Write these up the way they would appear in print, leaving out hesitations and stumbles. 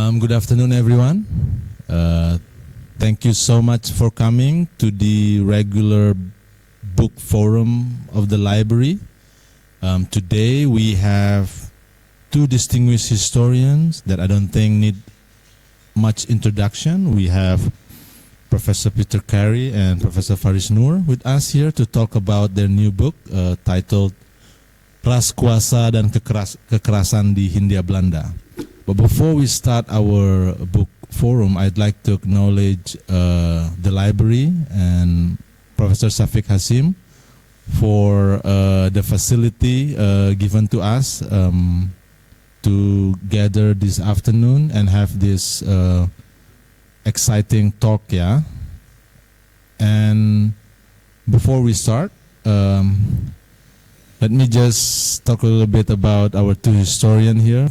Good afternoon, everyone. Thank you so much for coming to the regular book forum of the library. Today we have two distinguished historians that I don't think need much introduction. We have Professor Peter Carey and Professor Faris Noor with us here to talk about their new book titled Kuasa dan Kekerasan di Hindia Belanda. But before we start our book forum, I'd like to acknowledge the library and Professor Shafiq Hasim for the facility given to us to gather this afternoon and have this exciting talk, yeah. And before we start, let me just talk a little bit about our two historians here.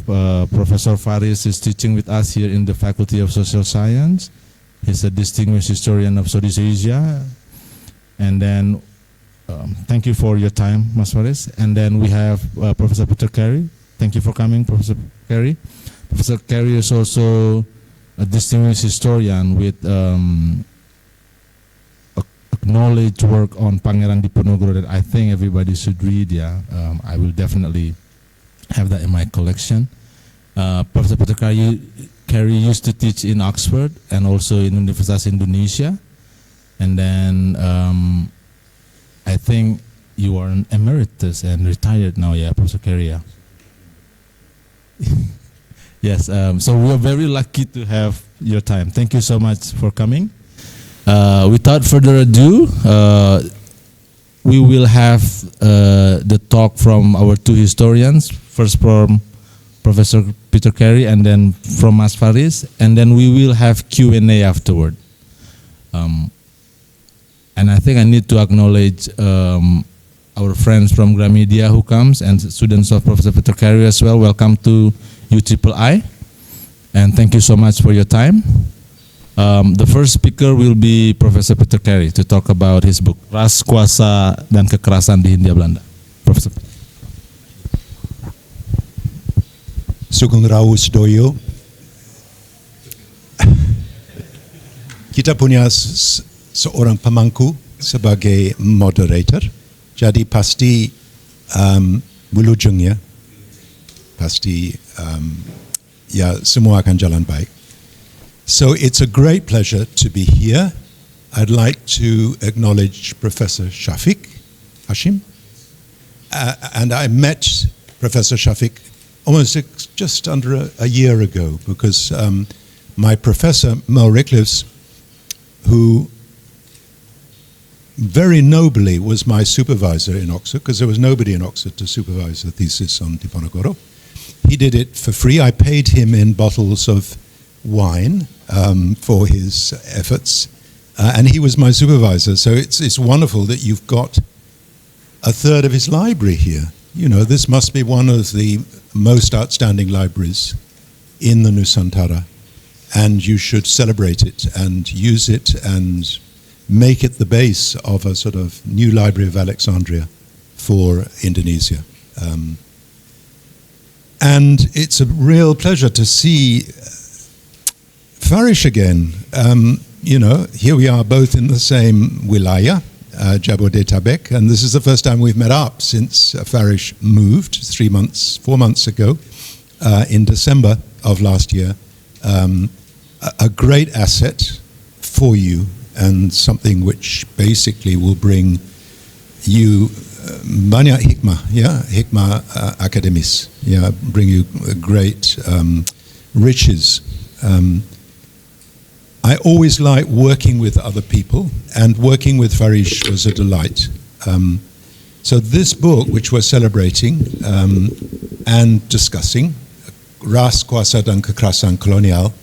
Professor Faris is teaching with us here in the Faculty of Social Science. He's a distinguished historian of Southeast Asia. And then, thank you for your time, Mas Faris. And then we have Professor Peter Carey. Thank you for coming, Professor Carey. Professor Carey is also a distinguished historian with knowledge work on Pangeran Diponegoro that I think everybody should read. Yeah, I will definitely have that in my collection. Professor Peter Carey used to teach in Oxford and also in Universitas Indonesia. And then I think you are an emeritus and retired now, yeah, Professor Carey. Yeah. Yes, so we are very lucky to have your time. Thank you so much for coming. Without further ado, we will have the talk from our two historians, first from Professor Peter Carey and then from Mas Faris, and then we will have Q&A afterward. And I think I need to acknowledge our friends from Gramedia who comes and students of Professor Peter Carey as well. Welcome to UIII, and thank you so much for your time. The first speaker will be Professor Peter Carey to talk about his book, Ras, Kuasa, dan Kekerasan di Hindia Belanda. Professor. Sugeng Rawu Sedoyo. Kita punya seorang pemangku sebagai moderator, jadi pasti wilujengnya, pasti ya semua akan jalan baik. So it's a great pleasure to be here. I'd like to acknowledge Professor Shafiq Hashim. And I met Professor Shafiq almost just under a year ago because my professor, Mel Rickliffs, who very nobly was my supervisor in Oxford, because there was nobody in Oxford to supervise the thesis on Diponegoro. He did it for free. I paid him in bottles of wine for his efforts, and he was my supervisor. So it's wonderful that you've got a third of his library here. You know, this must be one of the most outstanding libraries in the Nusantara, and you should celebrate it and use it and make it the base of a sort of new Library of Alexandria for Indonesia. And it's a real pleasure to see Faris again. You know, here we are both in the same wilaya, Jabodetabek, and this is the first time we've met up since Faris moved 4 months ago, in December of last year. A great asset for you and something which basically will bring you banyak hikmah, yeah, hikmah akademis, yeah, bring you great riches. I always like working with other people, and working with Faris was a delight. So this book, which we're celebrating and discussing, Ras, Kuasa, dan Kekerasan Kolonial,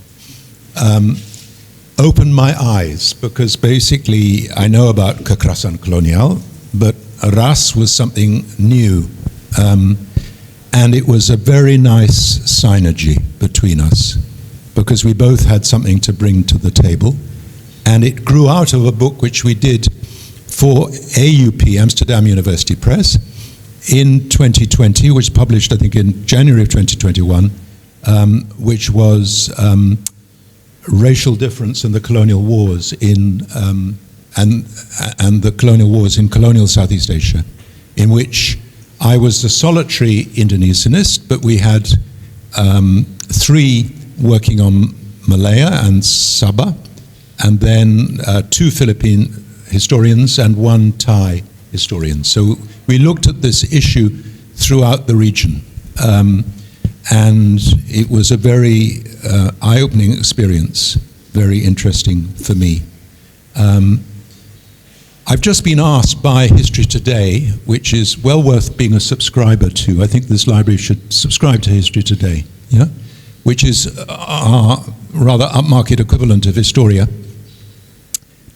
opened my eyes, because basically I know about Kekerasan Kolonial, but Ras was something new, and it was a very nice synergy between us, because we both had something to bring to the table, and it grew out of a book which we did for AUP, Amsterdam University Press, in 2020, which was published I think in January of 2021, which was racial difference in the colonial wars and the colonial wars in colonial Southeast Asia, in which I was the solitary Indonesianist, but we had 3 working on Malaya and Sabah, and then 2 Philippine historians and 1 Thai historian. So we looked at this issue throughout the region, and it was a very eye-opening experience, very interesting for me. I've just been asked by History Today, which is well worth being a subscriber to. I think this library should subscribe to History Today, yeah? Which is our rather upmarket equivalent of Historia,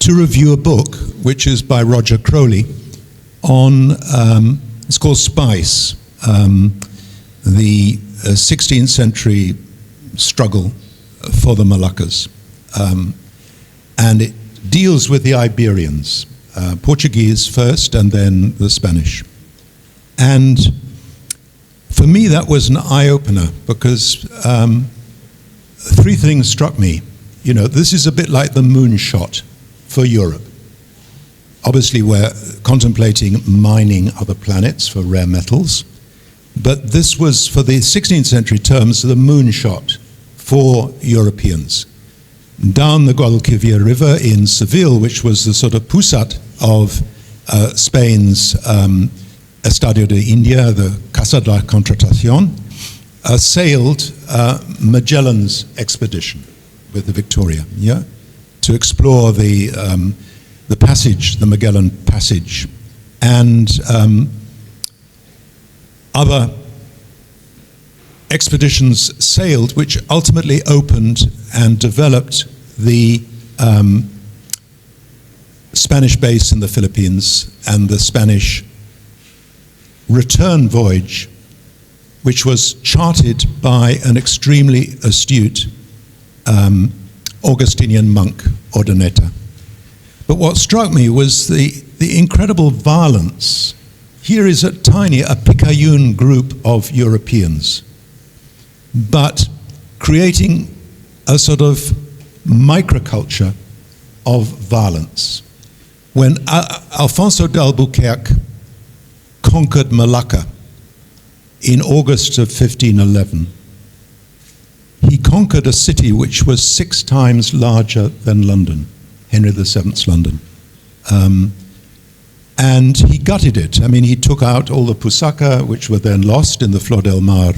to review a book which is by Roger Crowley on, it's called Spice, the 16th century struggle for the Moluccas. And it deals with the Iberians, Portuguese first and then the Spanish. And for me that was an eye-opener because 3 things struck me. You know, this is a bit like the moonshot for Europe. Obviously we're contemplating mining other planets for rare metals, but this was, for the 16th century terms, the moonshot for Europeans. Down the Guadalquivir River in Seville, which was the sort of pusat of Spain's Estadio de India, the Casa de la Contratación, sailed Magellan's expedition with the Victoria, yeah, to explore the passage, the Magellan Passage, and other expeditions sailed, which ultimately opened and developed the Spanish base in the Philippines and the Spanish return voyage, which was charted by an extremely astute Augustinian monk, Ordoneta. But what struck me was the incredible violence. Here is a Picayune group of Europeans, but creating a sort of microculture of violence. When Alfonso de Albuquerque conquered Malacca in August of 1511, he conquered a city which was 6 times larger than London, Henry VII's London. And he gutted it. I mean, he took out all the pusaka, which were then lost in the Flor del Mar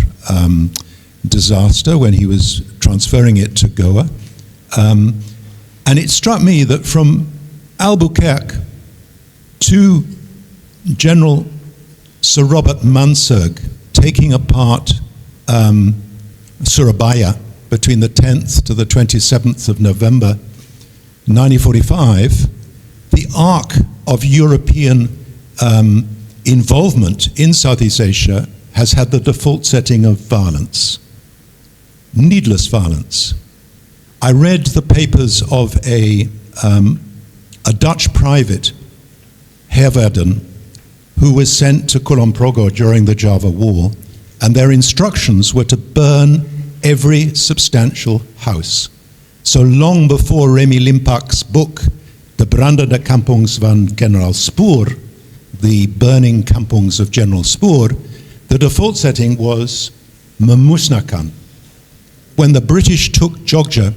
disaster when he was transferring it to Goa. And it struck me that from Albuquerque to General Sir Robert Mansurg taking apart Surabaya between the 10th to the 27th of November 1945, the arc of European involvement in Southeast Asia has had the default setting of violence, needless violence. I read the papers of a Dutch private, Herverden, who was sent to Kulon Progo during the Java War, and their instructions were to burn every substantial house. So long before Remy Limpak's book, De Brande de Kampungs van General Spoor, the burning kampungs of General Spoor, the default setting was memusnahkan. When the British took Jogja,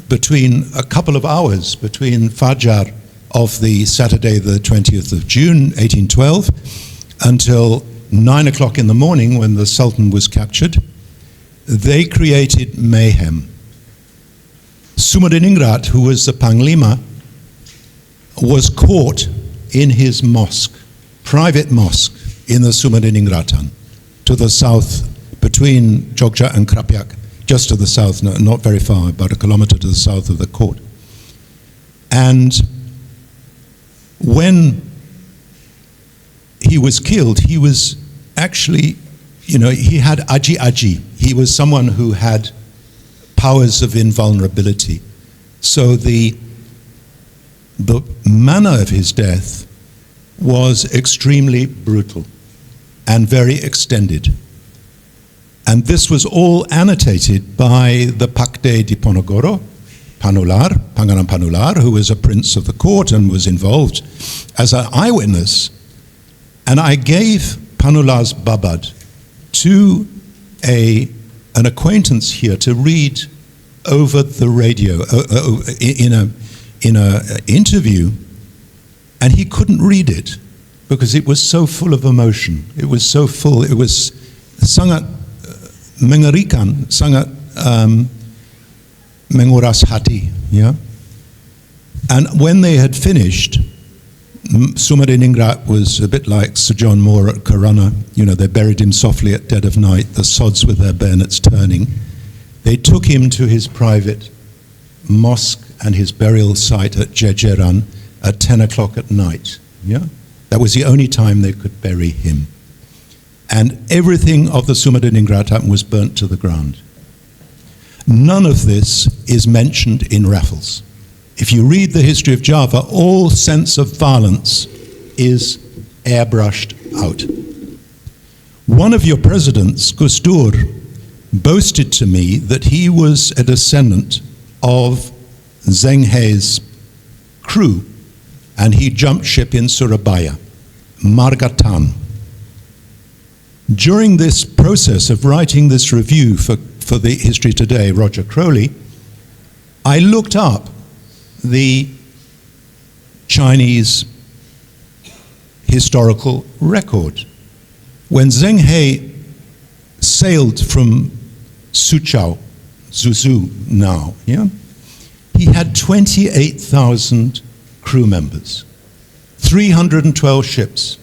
between a couple of hours between Fajar of the Saturday the 20th of June 1812 until 9 o'clock in the morning when the Sultan was captured, they created mayhem. Sumadiningrat, who was the Panglima, was caught in his mosque, private mosque in the Sumadinningratan, to the south between Jogja and Krapyak, just to the south, not very far, about a kilometer to the south of the court. And when he was killed, he was actually, he had aji. He was someone who had powers of invulnerability. So the manner of his death was extremely brutal and very extended. And this was all annotated by the Pakde Diponegoro, Pangeran Panular, who was a prince of the court and was involved as an eyewitness. And I gave Panular's Babad to an acquaintance here to read over the radio in a interview, and he couldn't read it because it was so full of emotion. It was so full. It was sangat mengerikan, sangat menguras hati. Yeah. And when they had finished, Sumadiningrat was a bit like Sir John Moore at Corunna. You know, they buried him softly at dead of night, the sods with their bayonets turning. They took him to his private mosque and his burial site at Jejeran at 10 o'clock at night. Yeah? That was the only time they could bury him. And everything of the Sumadiningrat was burnt to the ground. None of this is mentioned in Raffles. If you read the history of Java, all sense of violence is airbrushed out. One of your presidents, Gus Dur, boasted to me that he was a descendant of Zheng He's crew, and he jumped ship in Surabaya, Margatan. During this process of writing this review for the History Today, Roger Crowley, I looked up the Chinese historical record. When Zheng He sailed from Suzhou, Zuzhou now, yeah, he had 28,000 crew members, 312 ships.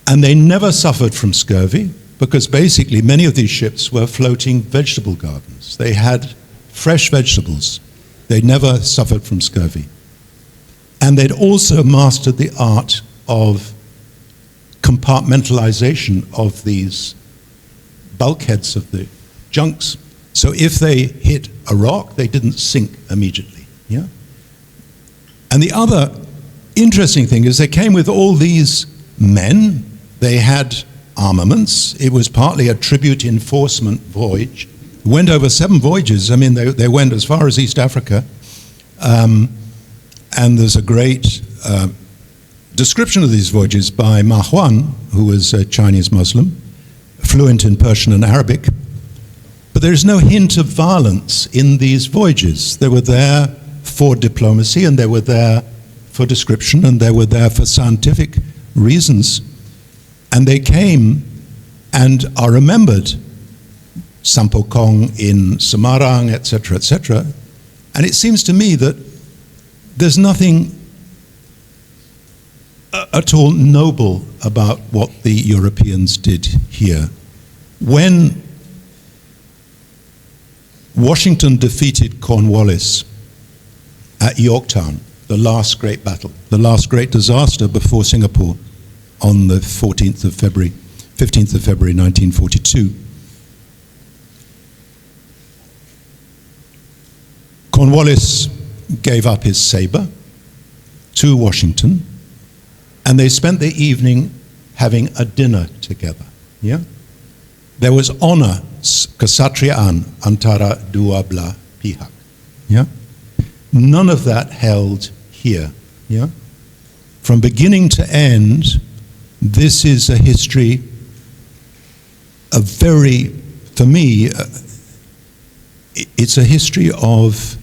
And they never suffered from scurvy because basically many of these ships were floating vegetable gardens. They had fresh vegetables. They never suffered from scurvy. And they'd also mastered the art of compartmentalization of these bulkheads of the junks. So if they hit a rock, they didn't sink immediately. Yeah? And the other interesting thing is they came with all these men. They had armaments. It was partly a tribute enforcement voyage. Went over 7 voyages. I mean, they went as far as East Africa. And there's a great description of these voyages by Ma Huan, who was a Chinese Muslim, fluent in Persian and Arabic. But there's no hint of violence in these voyages. They were there for diplomacy, and they were there for description, and they were there for scientific reasons. And they came and are remembered, Sampokong in Semarang, etc., etc. And it seems to me that there's nothing at all noble about what the Europeans did here. When Washington defeated Cornwallis at Yorktown, the last great battle, the last great disaster before Singapore, on the 15th of February 1942. Cornwallis gave up his saber to Washington, and they spent the evening having a dinner together. Yeah? There was honor, kesatriaan antara dua belah pihak. Yeah? None of that held here. Yeah? From beginning to end, this is a history, a very, for me, it's a history of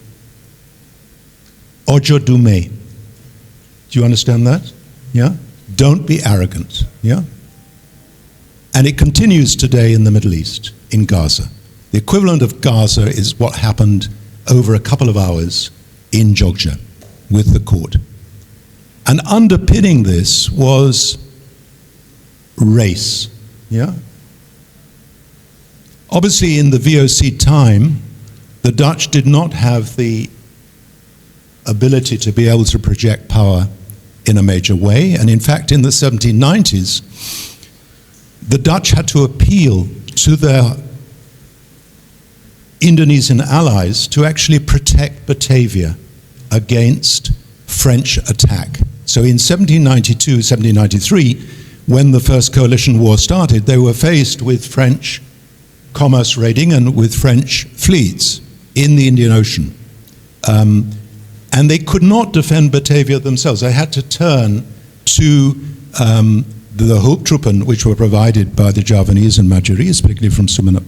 ojo dume. Do you understand that? Yeah? Don't be arrogant. Yeah? And it continues today in the Middle East, in Gaza. The equivalent of Gaza is what happened over a couple of hours in Jogja with the court. And underpinning this was race. Yeah? Obviously, in the VOC time, the Dutch did not have the ability to be able to project power in a major way. And in fact, in the 1790s, the Dutch had to appeal to their Indonesian allies to actually protect Batavia against French attack. So in 1792, 1793, when the first coalition war started, they were faced with French commerce raiding and with French fleets in the Indian Ocean. And they could not defend Batavia themselves. They had to turn to the Hulptruppen, which were provided by the Javanese and Madurese, particularly from Sumenep,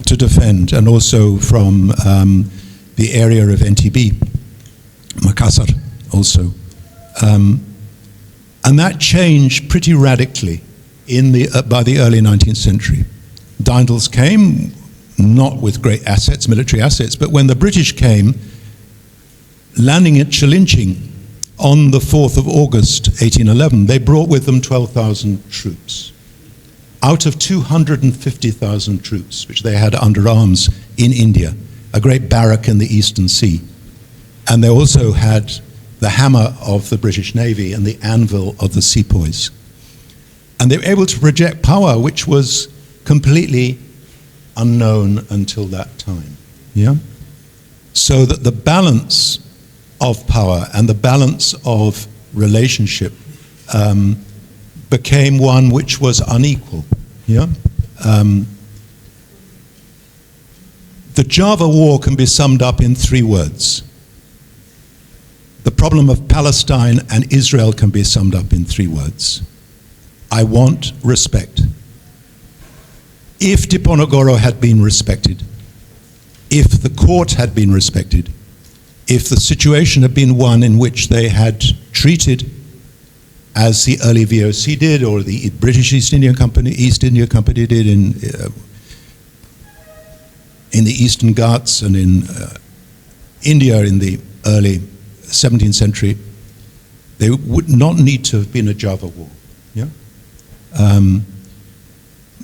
to defend, and also from the area of NTB, Makassar also. And that changed pretty radically by the early 19th century. Daendels came, not with great assets, military assets, but when the British came, landing at Chilinching on the 4th of August, 1811, they brought with them 12,000 troops, out of 250,000 troops, which they had under arms in India, a great barrack in the Eastern Sea. And they also had the hammer of the British Navy and the anvil of the sepoys. And they were able to project power which was completely unknown until that time. Yeah? So that the balance of power and the balance of relationship became one which was unequal. Yeah? The Java War can be summed up in 3 words. The problem of Palestine and Israel can be summed up in 3 words. I want respect. If Diponegoro had been respected, if the court had been respected, if the situation had been one in which they had treated, as the early VOC did, or the British East India Company did in the Eastern Ghats and in India in the early 17th century, they would not need to have been a Java War. Yeah?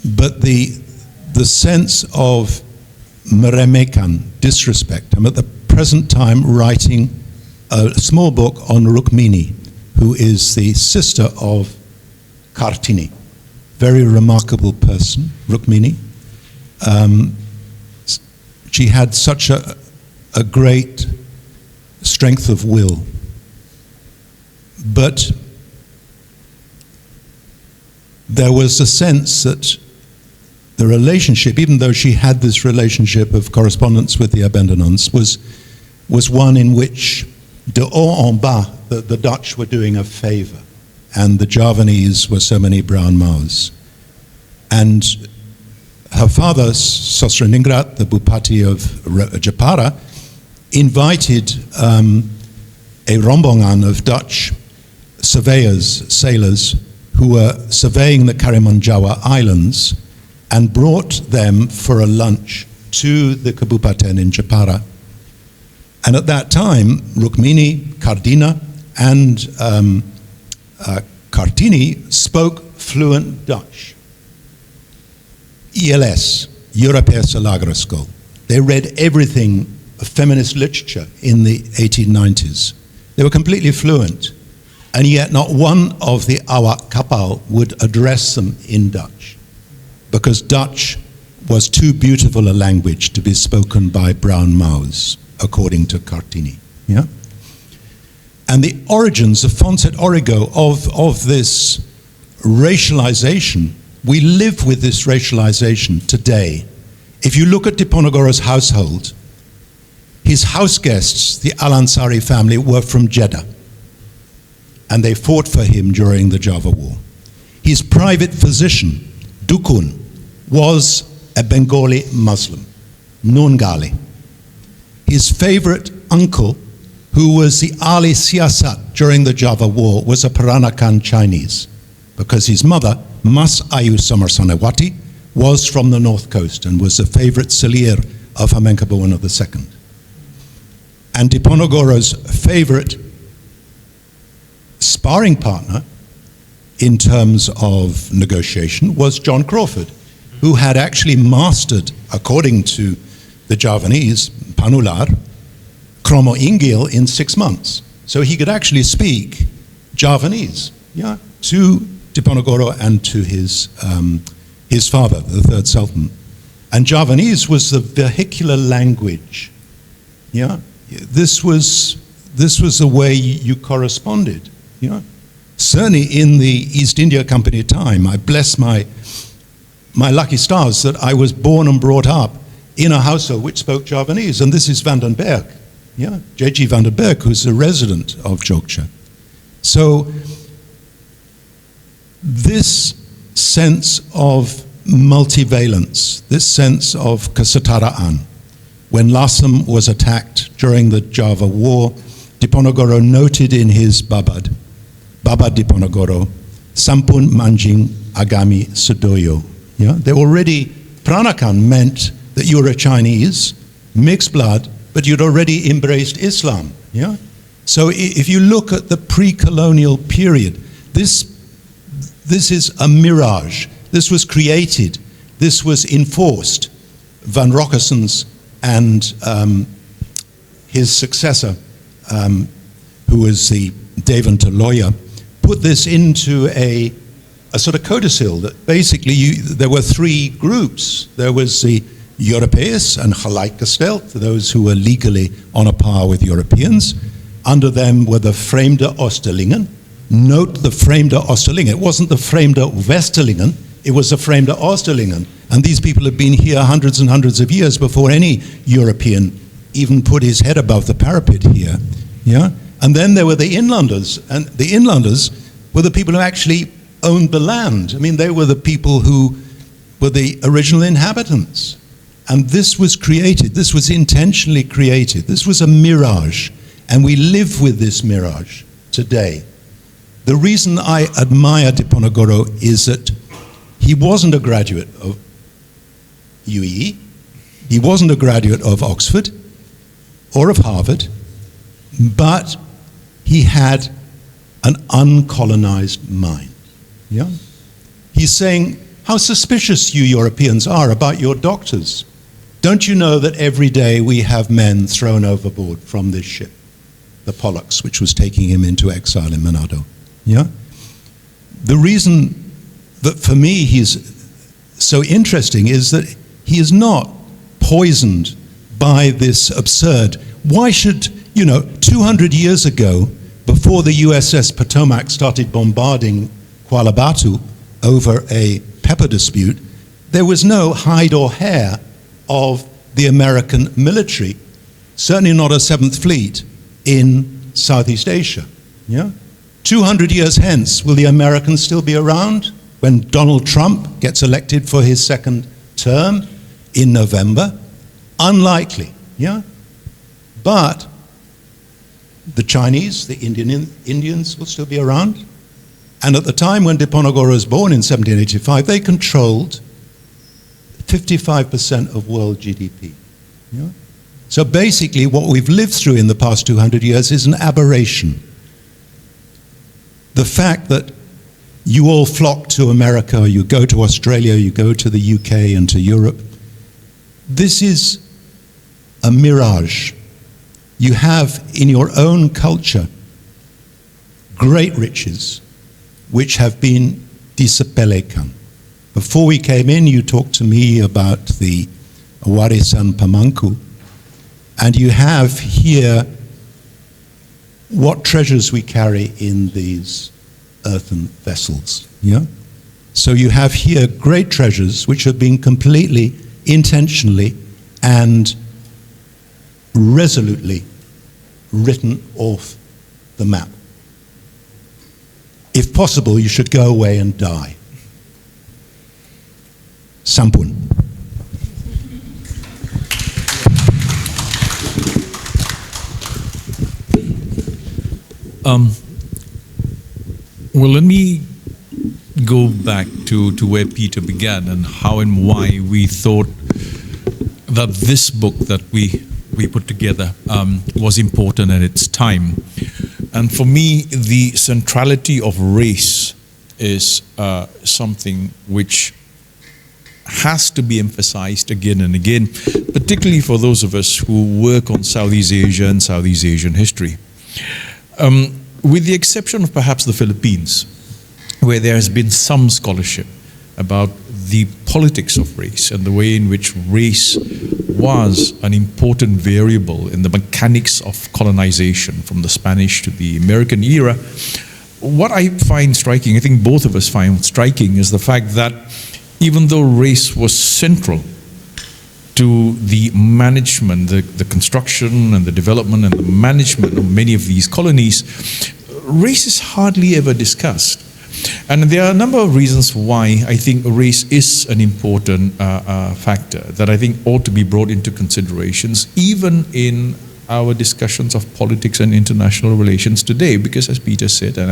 But the sense of meremekan, disrespect. I'm at the present time writing a small book on Rukmini, who is the sister of Kartini. Very remarkable person, Rukmini. She had such a great strength of will. But there was a sense that the relationship, even though she had this relationship of correspondence with the Abendanons, was one in which de haut en bas, the Dutch were doing a favor, and the Javanese were so many brown mouths. And her father, Sosraningrat, the Bupati of Japara, invited a rombongan of Dutch surveyors, sailors, who were surveying the Karimanjawa Islands, and brought them for a lunch to the Kabupaten in Japara. And at that time, Rukmini, Kardina, and Kartini spoke fluent Dutch. ELS, Europese Lagere School. They read everything of feminist literature in the 1890s. They were completely fluent, and yet not one of the awak kapal would address them in Dutch, because Dutch was too beautiful a language to be spoken by brown mouths, according to Kartini. Yeah? And the origins of Fons et Origo, of this racialization, we live with this racialization today. If you look at Diponegoro's household, his house guests, the Al-Ansari family, were from Jeddah, and they fought for him during the Java War. His private physician, Dukun, was a Bengali Muslim, Nungali. His favorite uncle, who was the Ali Siyasat during the Java War, was a Peranakan Chinese, because his mother, Mas Ayu Somersanewati, was from the North Coast and was the favorite Salir of Hamenkabwana II. And Diponegoro's favorite sparring partner in terms of negotiation was John Crawford, who had actually mastered, according to the Javanese, Panular, Kromo Ingil in 6 months. So he could actually speak Javanese, yeah, to Diponegoro and to his father, the third Sultan. And Javanese was the vehicular language. Yeah, this was the way you corresponded. Yeah, Certainly in the East India Company time, I bless my lucky stars that I was born and brought up in a household which spoke Javanese, and this is Van den Berg, yeah, J.G. Van den Berg, who's a resident of Jogja. So this sense of multivalence, this sense of kesetaraan, when Lasem was attacked during the Java War, Diponegoro noted in his Babad Diponegoro, Sampun Manjing Agami Sudoyo. Yeah? They already, Pranakan meant that you were a Chinese, mixed blood, but you'd already embraced Islam. Yeah? So if you look at the pre-colonial period, this is a mirage. This was created. This was enforced. Van Rockesons and his successor, who was the Deventer lawyer, put this into a sort of codicil that basically there were three groups. There was the Europeërs and gelijkgesteld, those who were legally on a par with Europeans. Under them were the Vreemde Oosterlingen. Note the Vreemde Oosterlingen. It wasn't the Vreemde Westerlingen, it was the Vreemde Oosterlingen. And these people had been here hundreds and hundreds of years before any European even put his head above the parapet here. Yeah? And then there were the inlanders, and the inlanders were the people who actually owned the land. I mean, they were the people who were the original inhabitants. And this was created, this was intentionally created, this was a mirage, and we live with this mirage today. The reason I admire Diponegoro is that he wasn't a graduate of UEE, he wasn't a graduate of Oxford or of Harvard, but he had an uncolonized mind. Yeah? He's saying, how suspicious you Europeans are about your doctors. Don't you know that every day we have men thrown overboard from this ship, the Pollux, which was taking him into exile in Manado? Yeah? The reason that for me he's so interesting is that he is not poisoned by this absurd. Why should, 200 years ago, before the USS Potomac started bombarding Kuala Batu over a pepper dispute, there was no hide or hair of the American military, certainly not a 7th Fleet in Southeast Asia. Yeah? 200 years hence, will the Americans still be around when Donald Trump gets elected for his second term in November? Unlikely. Yeah? But the Chinese, the Indians will still be around. And at the time when Diponegoro was born in 1785, they controlled 55% of world GDP. Yeah? So basically what we've lived through in the past 200 years is an aberration. The fact that you all flock to America, you go to Australia, you go to the UK and to Europe, this is a mirage. You have in your own culture great riches which have been disepelekan. Before we came in, you talked to me about the Warisan Pamangku, and you have here what treasures we carry in these earthen vessels. Yeah? So you have here great treasures which have been completely, intentionally, and resolutely written off the map. If possible, you should go away and die. Sampun. Well, let me go back to where Peter began and how and why we thought that this book that we put together was important at its time. And for me, the centrality of race is something which has to be emphasized again and again, particularly for those of us who work on Southeast Asia and Southeast Asian history. With the exception of perhaps the Philippines, where there has been some scholarship about the politics of race and the way in which race was an important variable in the mechanics of colonization from the Spanish to the American era, what I find striking, I think both of us find striking, is the fact that even though race was central to the management, the construction and the development and the management of many of these colonies, race is hardly ever discussed. And there are a number of reasons why I think race is an important factor that I think ought to be brought into considerations, even in our discussions of politics and international relations today. Because as Peter said, and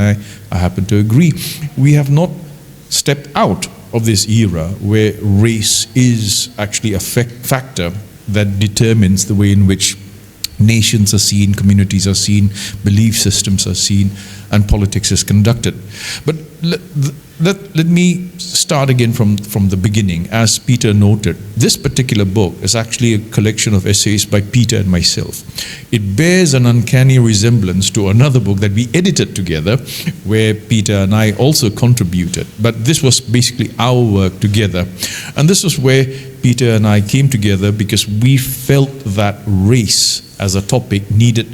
I happen to agree, we have not stepped out of this era where race is actually a factor that determines the way in which nations are seen, communities are seen, belief systems are seen, and politics is conducted. But let me start again from the beginning. As Peter noted, this particular book is actually a collection of essays by Peter and myself. It bears an uncanny resemblance to another book that we edited together, where Peter and I also contributed. But this was basically our work together. And this was where Peter and I came together because we felt that race as a topic needed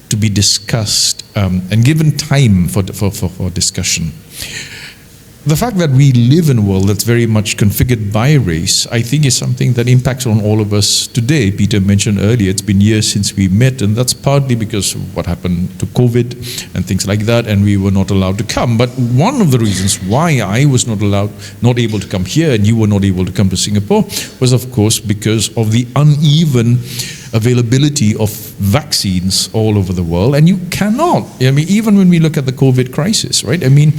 to be discussed and given time for discussion. The fact that we live in a world that's very much configured by race, I think, is something that impacts on all of us today. Peter mentioned earlier, it's been years since we met, and that's partly because of what happened to COVID and things like that, and we were not allowed to come. But one of the reasons why I was not able to come here, and you were not able to come to Singapore, was of course because of the uneven availability of vaccines all over the world. And you cannot, I mean, even when we look at the COVID crisis, right? I mean,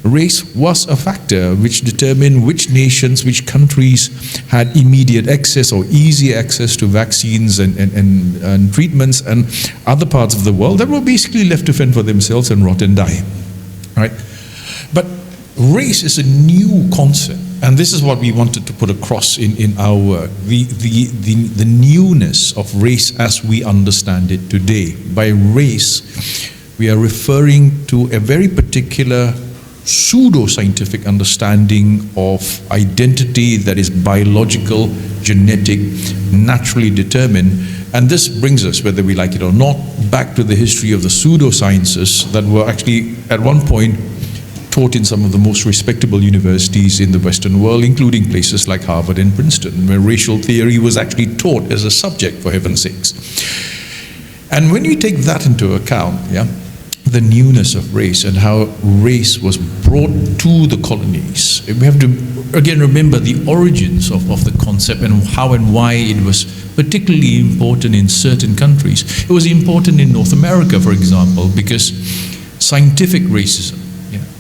race was a factor which determined which nations, which countries had immediate access or easy access to vaccines and treatments, and other parts of the world that were basically left to fend for themselves and rot and die, right? But race is a new concept, and this is what we wanted to put across in our work, the newness of race as we understand it today. By race, we are referring to a very particular pseudo-scientific understanding of identity that is biological, genetic, naturally determined. And this brings us, whether we like it or not, back to the history of the pseudosciences that were actually at one point taught in some of the most respectable universities in the Western world, including places like Harvard and Princeton, where racial theory was actually taught as a subject, for heaven's sakes. And when you take that into account, the newness of race and how race was brought to the colonies, we have to again remember the origins of the concept and how and why it was particularly important in certain countries. It was important in North America, for example, because scientific racism,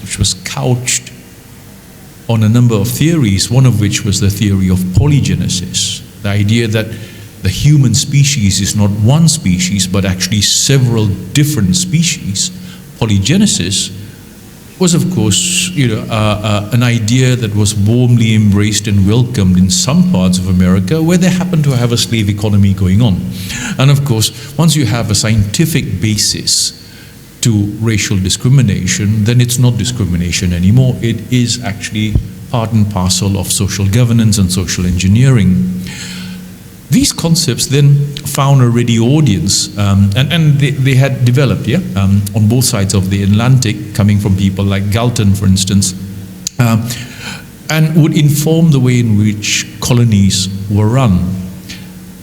which was couched on a number of theories, one of which was the theory of polygenesis, the idea that the human species is not one species, but actually several different species. Polygenesis was, of course, an idea that was warmly embraced and welcomed in some parts of America where they happened to have a slave economy going on. And of course, once you have a scientific basis to racial discrimination, then it's not discrimination anymore. It is actually part and parcel of social governance and social engineering. These concepts then found a ready audience, and they had developed on both sides of the Atlantic, coming from people like Galton, for instance, and would inform the way in which colonies were run.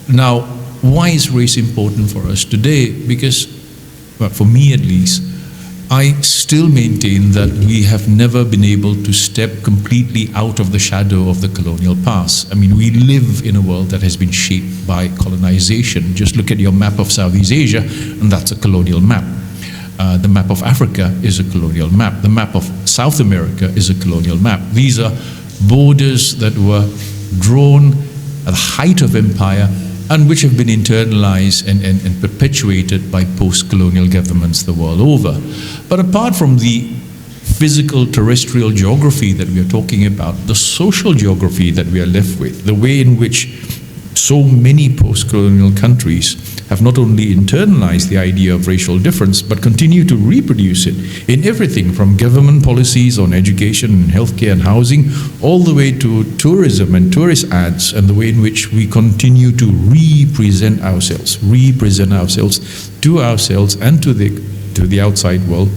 Now, why is race important for us today? Because, well, for me at least, I still maintain that we have never been able to step completely out of the shadow of the colonial past. I mean, we live in a world that has been shaped by colonization. Just look at your map of Southeast Asia, and that's a colonial map. The map of Africa is a colonial map. The map of South America is a colonial map. These are borders that were drawn at the height of empire and which have been internalized and perpetuated by post-colonial governments the world over. But apart from the physical terrestrial geography that we are talking about, the social geography that we are left with, the way in which so many post-colonial countries have not only internalized the idea of racial difference, but continue to reproduce it in everything from government policies on education and healthcare and housing, all the way to tourism and tourist ads, and the way in which we continue to represent ourselves to ourselves and to the outside world,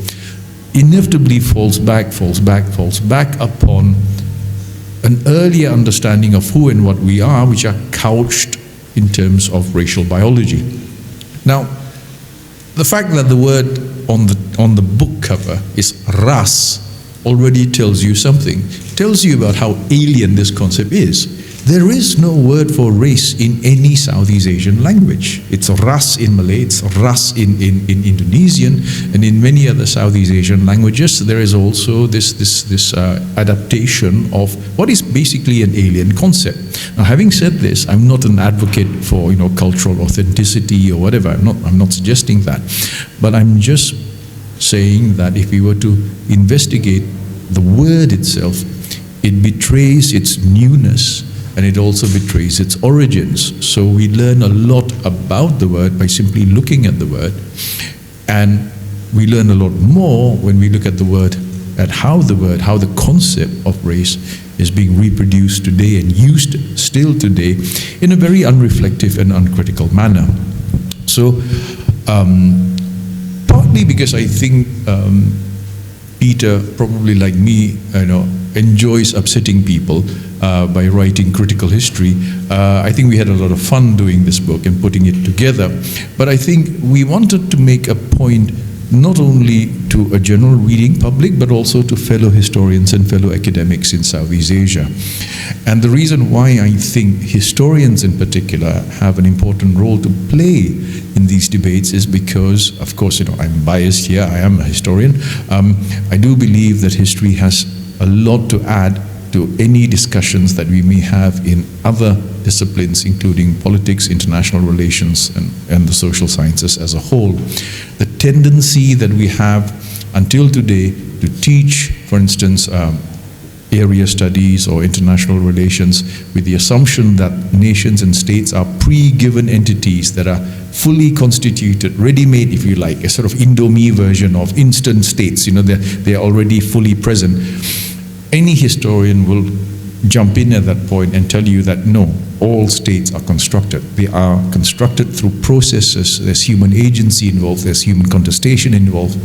inevitably falls back upon an earlier understanding of who and what we are, which are couched in terms of racial biology. Now, the fact that the word on the book cover is ras already tells you something, tells you about how alien this concept is. There is no word for race in any Southeast Asian language. It's ras in Malay, it's ras in Indonesian, and in many other Southeast Asian languages, there is also this adaptation of what is basically an alien concept. Now, having said this, I'm not an advocate for cultural authenticity or whatever. I'm not suggesting that, but I'm just saying that if we were to investigate the word itself, it betrays its newness. And it also betrays its origins. So we learn a lot about the word by simply looking at the word. And we learn a lot more when we look at the word, at how the concept of race is being reproduced today and used still today in a very unreflective and uncritical manner. So, partly because I think Peter, probably like me, enjoys upsetting people by writing critical history. I think we had a lot of fun doing this book and putting it together. But I think we wanted to make a point not only to a general reading public, but also to fellow historians and fellow academics in Southeast Asia. And the reason why I think historians in particular have an important role to play in these debates is because, of course, I'm biased here, I am a historian. I do believe that history has a lot to add to any discussions that we may have in other disciplines, including politics, international relations, and the social sciences as a whole. The tendency that we have until today to teach, for instance, area studies or international relations with the assumption that nations and states are pre-given entities that are fully constituted, ready-made, if you like, a sort of Indomie version of instant states. They're already fully present. Any historian will jump in at that point and tell you that no, all states are constructed. They are constructed through processes. There's human agency involved, there's human contestation involved,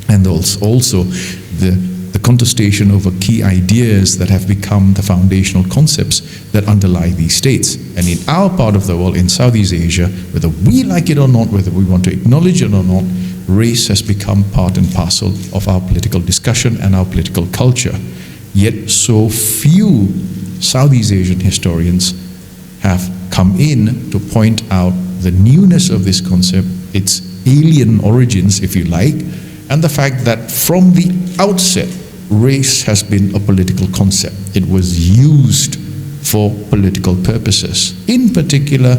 and also the contestation over key ideas that have become the foundational concepts that underlie these states. And in our part of the world, in Southeast Asia, whether we like it or not, whether we want to acknowledge it or not, race has become part and parcel of our political discussion and our political culture. Yet so few Southeast Asian historians have come in to point out the newness of this concept, its alien origins, if you like, and the fact that from the outset, race has been a political concept. It was used for political purposes, in particular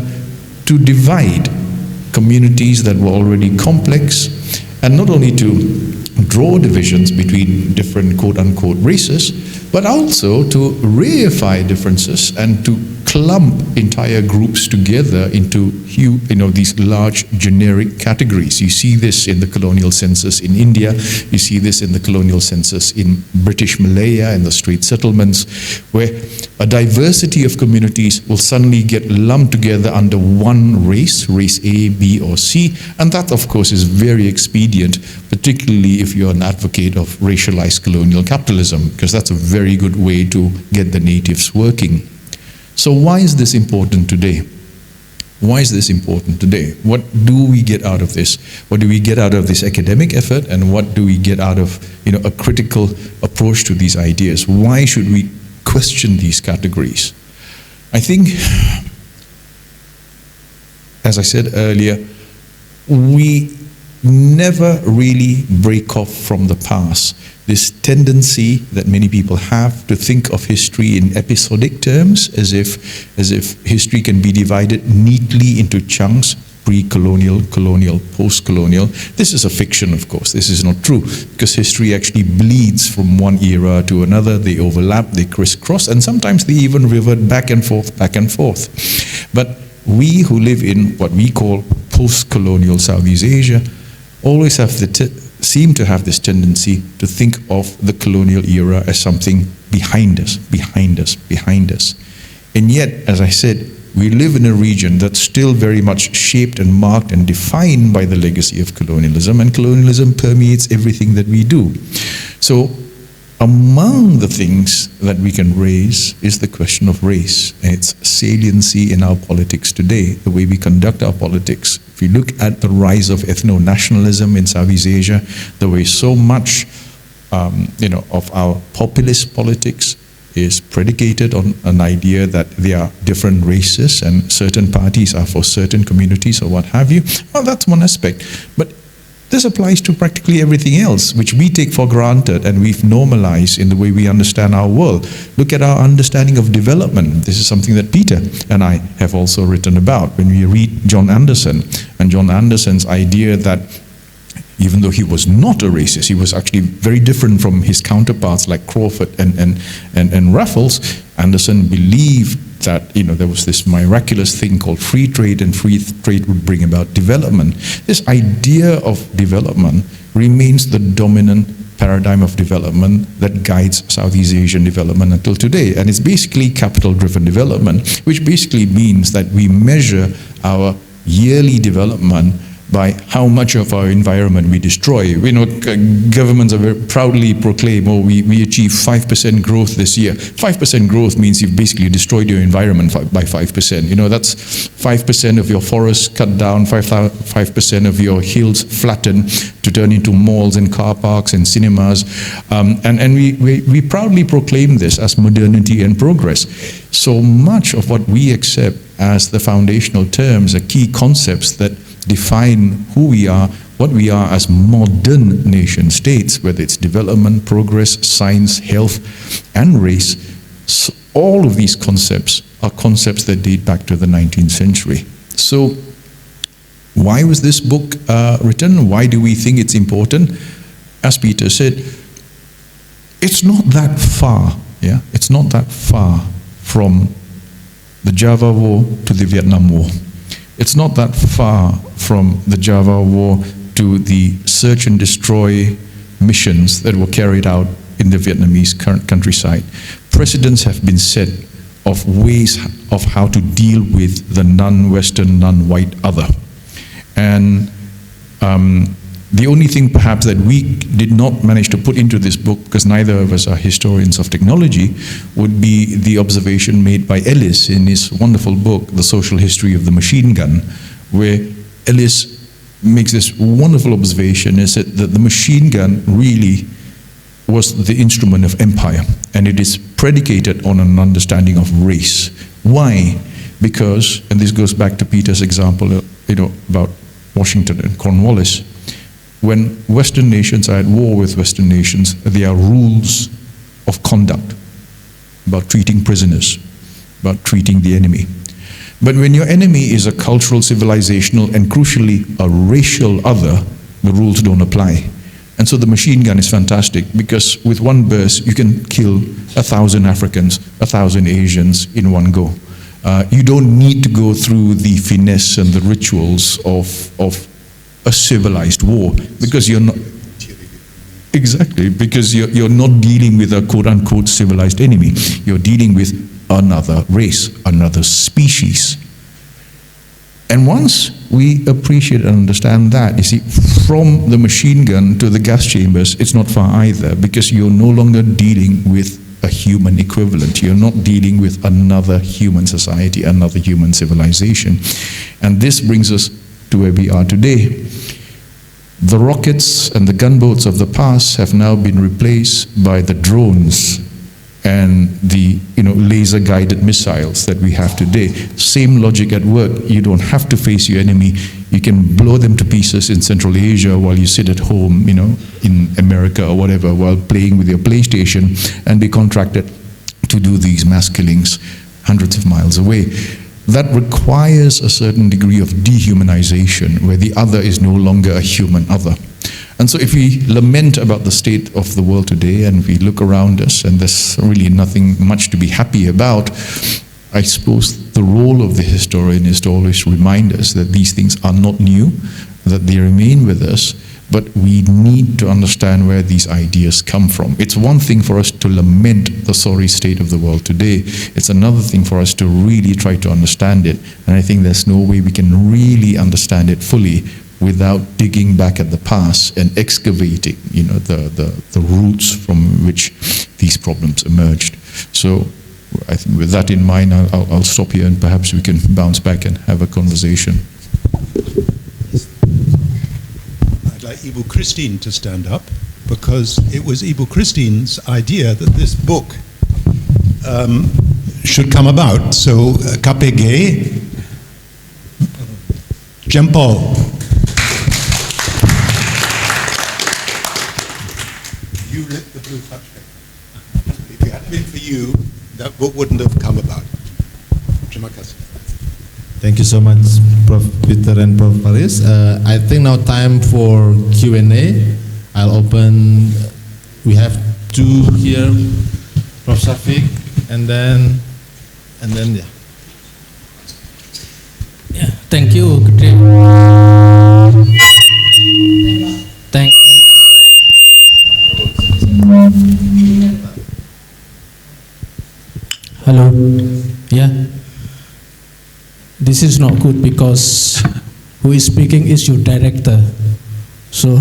to divide communities that were already complex, and not only to draw divisions between different quote-unquote races, but also to reify differences and to clump entire groups together into these large generic categories. You see this in the colonial census in India, you see this in the colonial census in British Malaya and the Strait settlements, where a diversity of communities will suddenly get lumped together under one race A, B, or C, and that of course is very expedient, particularly if you're an advocate of racialized colonial capitalism, because that's a very good way to get the natives working. So why is this important today? Why is this important today? What do we get out of this? What do we get out of this academic effort, and what do we get out of a critical approach to these ideas? Why should we question these categories? I think, as I said earlier, we never really break off from the past. This tendency that many people have to think of history in episodic terms, as if history can be divided neatly into chunks, pre-colonial, colonial, post-colonial. This is a fiction, of course. This is not true, because history actually bleeds from one era to another. They overlap, they crisscross, and sometimes they even revert back and forth. But we who live in what we call post-colonial Southeast Asia always have seem to have this tendency to think of the colonial era as something behind us. And yet, as I said, we live in a region that's still very much shaped and marked and defined by the legacy of colonialism, and colonialism permeates everything that we do. So among the things that we can raise is the question of race and its saliency in our politics today, the way we conduct our politics. If you look at the rise of ethno-nationalism in Southeast Asia, the way so much of our populist politics is predicated on an idea that there are different races and certain parties are for certain communities or what have you, well, that's one aspect. But this applies to practically everything else, which we take for granted and we've normalized in the way we understand our world. Look at our understanding of development. This is something that Peter and I have also written about. When we read John Anderson, and John Anderson's idea that even though he was not a racist, he was actually very different from his counterparts like Crawford and Raffles. Anderson believed that there was this miraculous thing called free trade, and free trade would bring about development. This idea of development remains the dominant paradigm of development that guides Southeast Asian development until today. And it's basically capital-driven development, which basically means that we measure our yearly development by how much of our environment we destroy. Governments are very proudly proclaim, we achieve 5% growth this year. 5% growth means you've basically destroyed your environment by 5%. That's 5% of your forests cut down, 5% of your hills flattened to turn into malls and car parks and cinemas. And we proudly proclaim this as modernity and progress. So much of what we accept as the foundational terms are key concepts that define who we are, what we are as modern nation states, whether it's development, progress, science, health, and race. So all of these concepts are concepts that date back to the 19th century. So why was this book written? Why do we think it's important? As Peter said, it's not that far, it's not that far from the Java War to the Vietnam War. It's not that far from the Java War to the search and destroy missions that were carried out in the Vietnamese countryside. Precedents have been set of ways of how to deal with the non-Western, non-white other. And the only thing perhaps that we did not manage to put into this book, because neither of us are historians of technology, would be the observation made by Ellis in his wonderful book, The Social History of the Machine Gun, where Ellis makes this wonderful observation, is that the machine gun really was the instrument of empire, and it is predicated on an understanding of race. Why? Because, and this goes back to Peter's example, about Washington and Cornwallis, when Western nations are at war with Western nations, there are rules of conduct about treating prisoners, about treating the enemy. But when your enemy is a cultural, civilizational, and crucially a racial other, the rules don't apply. And so the machine gun is fantastic, because with one burst you can kill 1,000 Africans, 1,000 Asians in one go. You don't need to go through the finesse and the rituals of a civilized war, because you're not because you're not dealing with a quote-unquote civilized enemy. You're dealing with another race, another species. And once we appreciate and understand that, you see, from the machine gun to the gas chambers, it's not far either, because you're no longer dealing with a human equivalent. You're not dealing with another human society, another human civilization. And this brings us to where we are today. The rockets and the gunboats of the past have now been replaced by the drones and the laser-guided missiles that we have today. Same logic at work. You don't have to face your enemy. You can blow them to pieces in Central Asia while you sit at home, in America or whatever, while playing with your PlayStation, and be contracted to do these mass killings hundreds of miles away. That requires a certain degree of dehumanization, where the other is no longer a human other. And so if we lament about the state of the world today, and we look around us, and there's really nothing much to be happy about, I suppose the role of the historian is to always remind us that these things are not new, that they remain with us, but we need to understand where these ideas come from. It's one thing for us to lament the sorry state of the world today. It's another thing for us to really try to understand it. And I think there's no way we can really understand it fully without digging back at the past and excavating, the roots from which these problems emerged. So I think with that in mind, I'll stop here and perhaps we can bounce back and have a conversation. I'd like Ibu Christine to stand up, because it was Ibu Christine's idea that this book should come about. So KPG, Jempol. You lit the blue touchpad. If it hadn't been for you, that book wouldn't have come about. Terima kasih. Thank you so much, Prof. Peter and Prof. Faris. I think now time for Q&A. I'll open, we have two here, Prof. Shafiq, and then yeah. Yeah, thank you. Good day. Thank. Hello. Yeah. This is not good because who is speaking is your director. So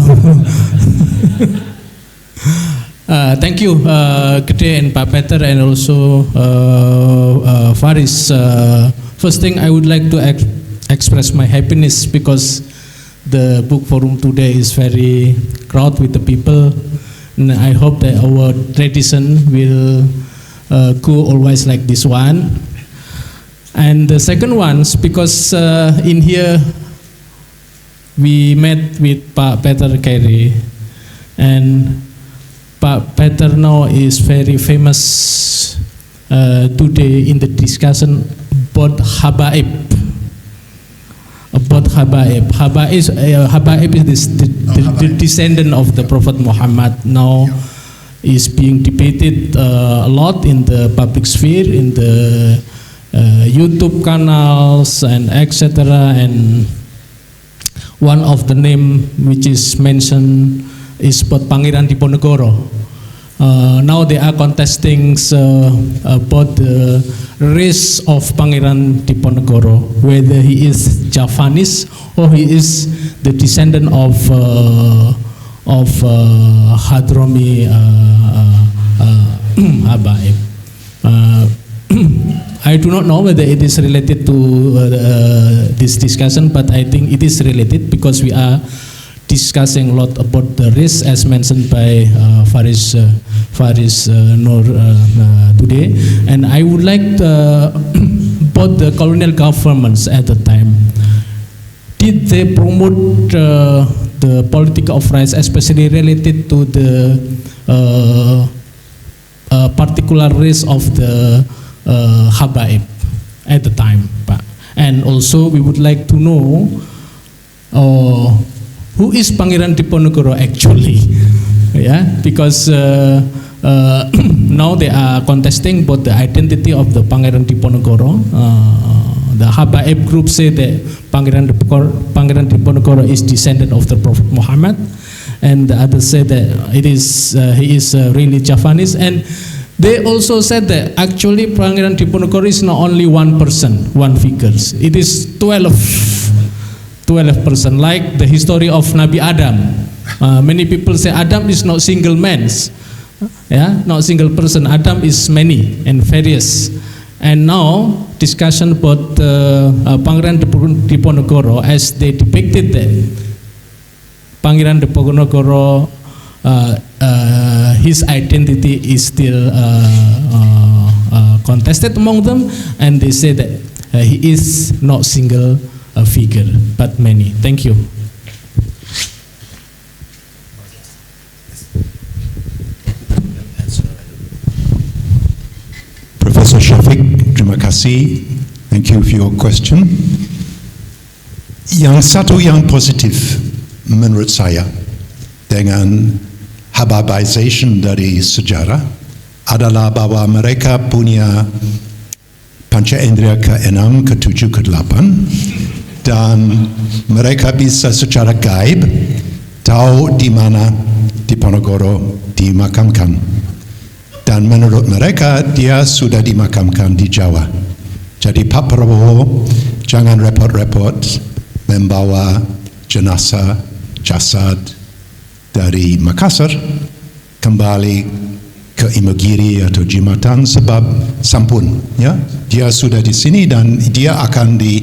thank you, Gede and Pak Peter, and also Faris. First thing I would like to express my happiness because the book forum today is very crowded with the people, and I hope that our tradition will go always like this one. And the second one, because in here we met with Pak Peter Carey, and Pak Peter now is very famous today in the discussion about Habaib. About Habaib. Habaib is the descendant of the Prophet Muhammad. Now is being debated a lot in the public sphere, in the YouTube channels and etc. And one of the name which is mentioned is Pangeran Diponegoro. Now they are contesting about the race of Pangeran Diponegoro, whether he is Javanese or he is the descendant of Hadromi Habaib. I do not know whether it is related to this discussion, but I think it is related because we are discussing a lot about the race as mentioned by Faris Noor today. And I would like about the colonial governments at the time. Did they promote the politics of rights, especially related to the particular race of the Habaib at the time? And also we would like to know who is Pangeran Diponegoro actually? Yeah, because now they are contesting about the identity of the Pangeran Diponegoro. The Habaib group say that Pangeran Diponegoro is descendant of the Prophet Muhammad, and the others say that he is really Javanese. And they also said that actually Pangeran Diponegoro is not only one person, one figure. It is 12 person, like the history of Nabi Adam. Many people say Adam is not single man, yeah, not single person. Adam is many and various. And now discussion about Pangeran Diponegoro, as they depicted that Pangeran Diponegoro, his identity is still contested among them, and they say that he is not single figure, but many. Thank you. Professor Shafiq, terima kasih. Thank you for your question. Yang positif menurut saya dengan Hababization dari sejarah adalah bahwa mereka punya panca indera ke-6, ke-7, ke-8, dan mereka bisa secara gaib tahu di mana Diponegoro dimakamkan. Dan menurut mereka, dia sudah dimakamkan di Jawa. Jadi Pak Prabowo jangan repot-repot membawa jenazah jasad dari Makassar kembali ke Imogiri atau Jimatan sebab sampun, ya. Dia sudah di sini dan dia akan di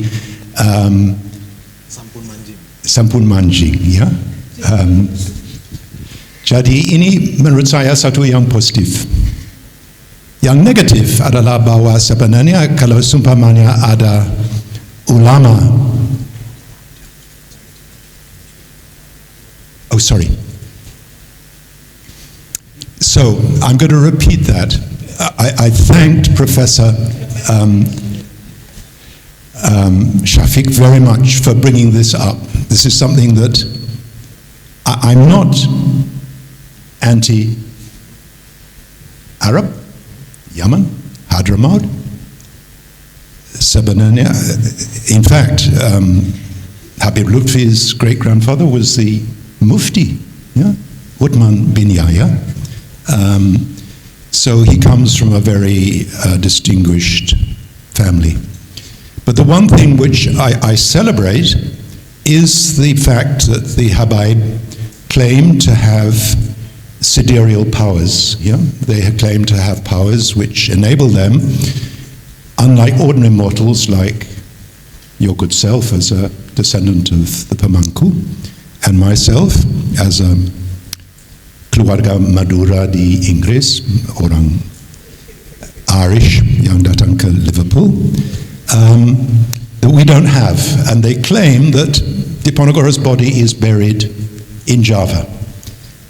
Sampun Manjing, ya. Jadi ini menurut saya satu yang positif. Yang negatif adalah bahwa sebenarnya kalau seumpamanya ada ulama, oh sorry. So I'm going to repeat that. I thanked Professor Shafiq very much for bringing this up. This is something that I'm not anti-Arab, Yemen, Hadramaut. Sebenarnya, in fact, Habib Lutfi's great-grandfather was the Mufti, yeah? Uthman bin Yahya. So he comes from a very distinguished family. But the one thing which I celebrate is the fact that the Habaib claim to have sidereal powers. Yeah? They claim to have powers which enable them, unlike ordinary mortals like your good self as a descendant of the Pemangku, and myself as a keluarga Madura di Inggris, orang Irish yang datang ke Liverpool, that we don't have. And they claim that Diponegoro's body is buried in Java.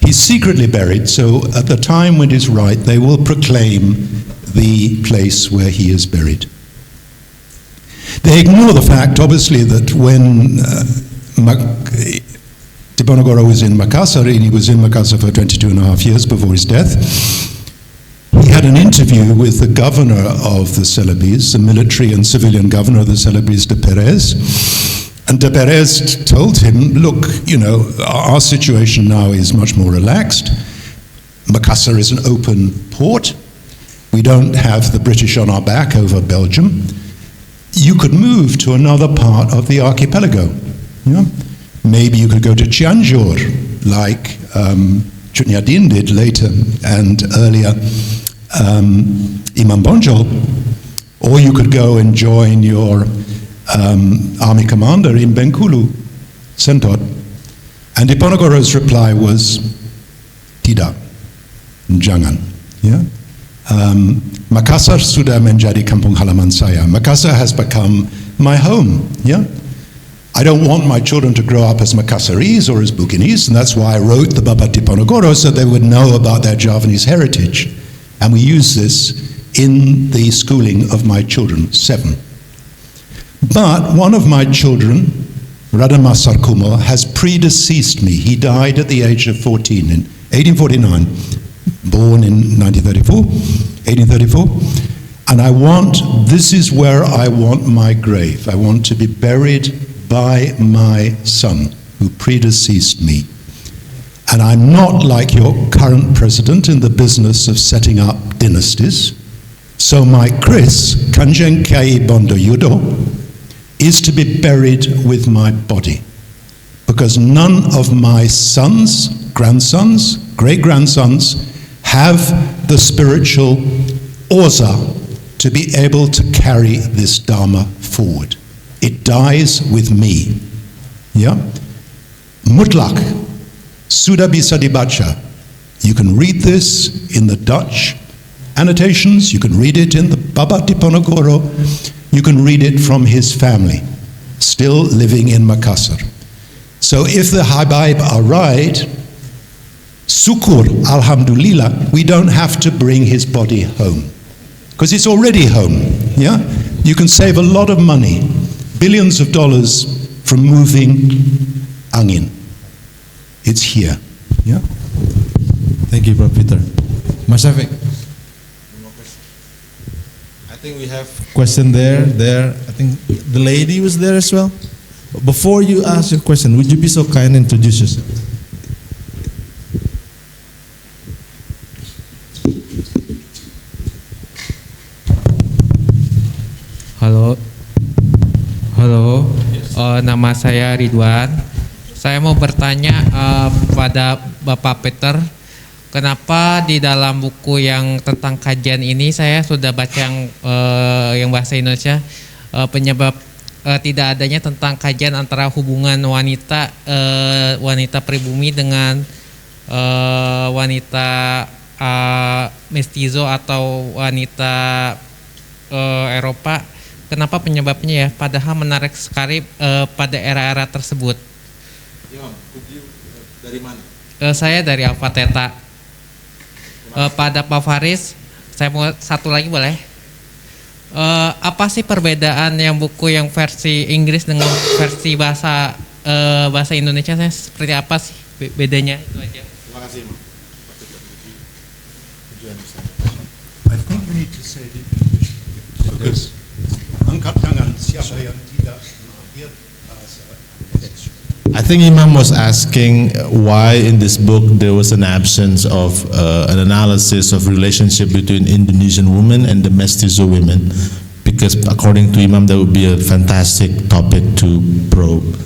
He's secretly buried, so at the time when it is right, they will proclaim the place where he is buried. They ignore the fact, obviously, that when Diponegoro was in Makassar, and he was in Makassar for 22 and a half years before his death, he had an interview with the governor of the Celebes, the military and civilian governor of the Celebes, de Perez. And de Perez told him, look, you know, our situation now is much more relaxed. Makassar is an open port. We don't have the British on our back over Belgium. You could move to another part of the archipelago. You know? Maybe you could go to Cianjur, like Chutnyadin did later and earlier, Imam Bonjol, or you could go and join your army commander in Bengkulu, Sentot. And Diponegoro's reply was, tidak, jangan. Yeah? Makassar sudah menjadi kampung halaman saya. Makassar has become my home. Yeah? I don't want my children to grow up as Makassarese or as Buginese, and that's why I wrote the Babat Diponegoro, so they would know about their Javanese heritage. And we use this in the schooling of my children, 7. But one of my children, Radama Sarkumo, has predeceased me. He died at the age of 14 in 1849, born in 1834. And this is where I want my grave. I want to be buried by my son, who predeceased me. And I'm not like your current president in the business of setting up dynasties. So my Chris, Kanjeng Kiai Bondo Yudo, is to be buried with my body. Because none of my sons, grandsons, great-grandsons have the spiritual oza to be able to carry this Dharma forward. It dies with me. Yeah? Mutlak. Sudah bisa dibaca. You can read this in the Dutch annotations. You can read it in the Babat Diponegoro. You can read it from his family, still living in Makassar. So if the Habaib are right, Sukur, Alhamdulillah, we don't have to bring his body home. Because it's already home. Yeah? You can save a lot of money, billions of dollars, from moving angin. It's here. Yeah? Thank you, Prof. Peter. Mas Shafiq. I think we have a question there. I think the lady was there as well. Before you ask your question, would you be so kind and introduce yourself? nama saya Ridwan. Saya mau bertanya pada Bapak Peter, kenapa di dalam buku yang tentang kajian ini saya sudah baca yang bahasa Indonesia, penyebab tidak adanya tentang kajian antara hubungan wanita wanita pribumi dengan wanita mestizo atau wanita Eropa. Kenapa penyebabnya ya? Padahal menarik sekali pada era-era tersebut. Dari mana? Saya dari Alpha Theta. Pada Pak Faris, saya mau satu lagi boleh? Apa sih perbedaan yang buku yang versi Inggris dengan versi bahasa Indonesia? Saya seperti apa sih bedanya? Itu aja. Terima kasih, Imam. I think we need to say it in English because angkat tangan siapa yang tidak mahir bahasa. I think Imam was asking why in this book there was an absence of an analysis of relationship between Indonesian women and the mestizo women, because according to Imam that would be a fantastic topic to probe.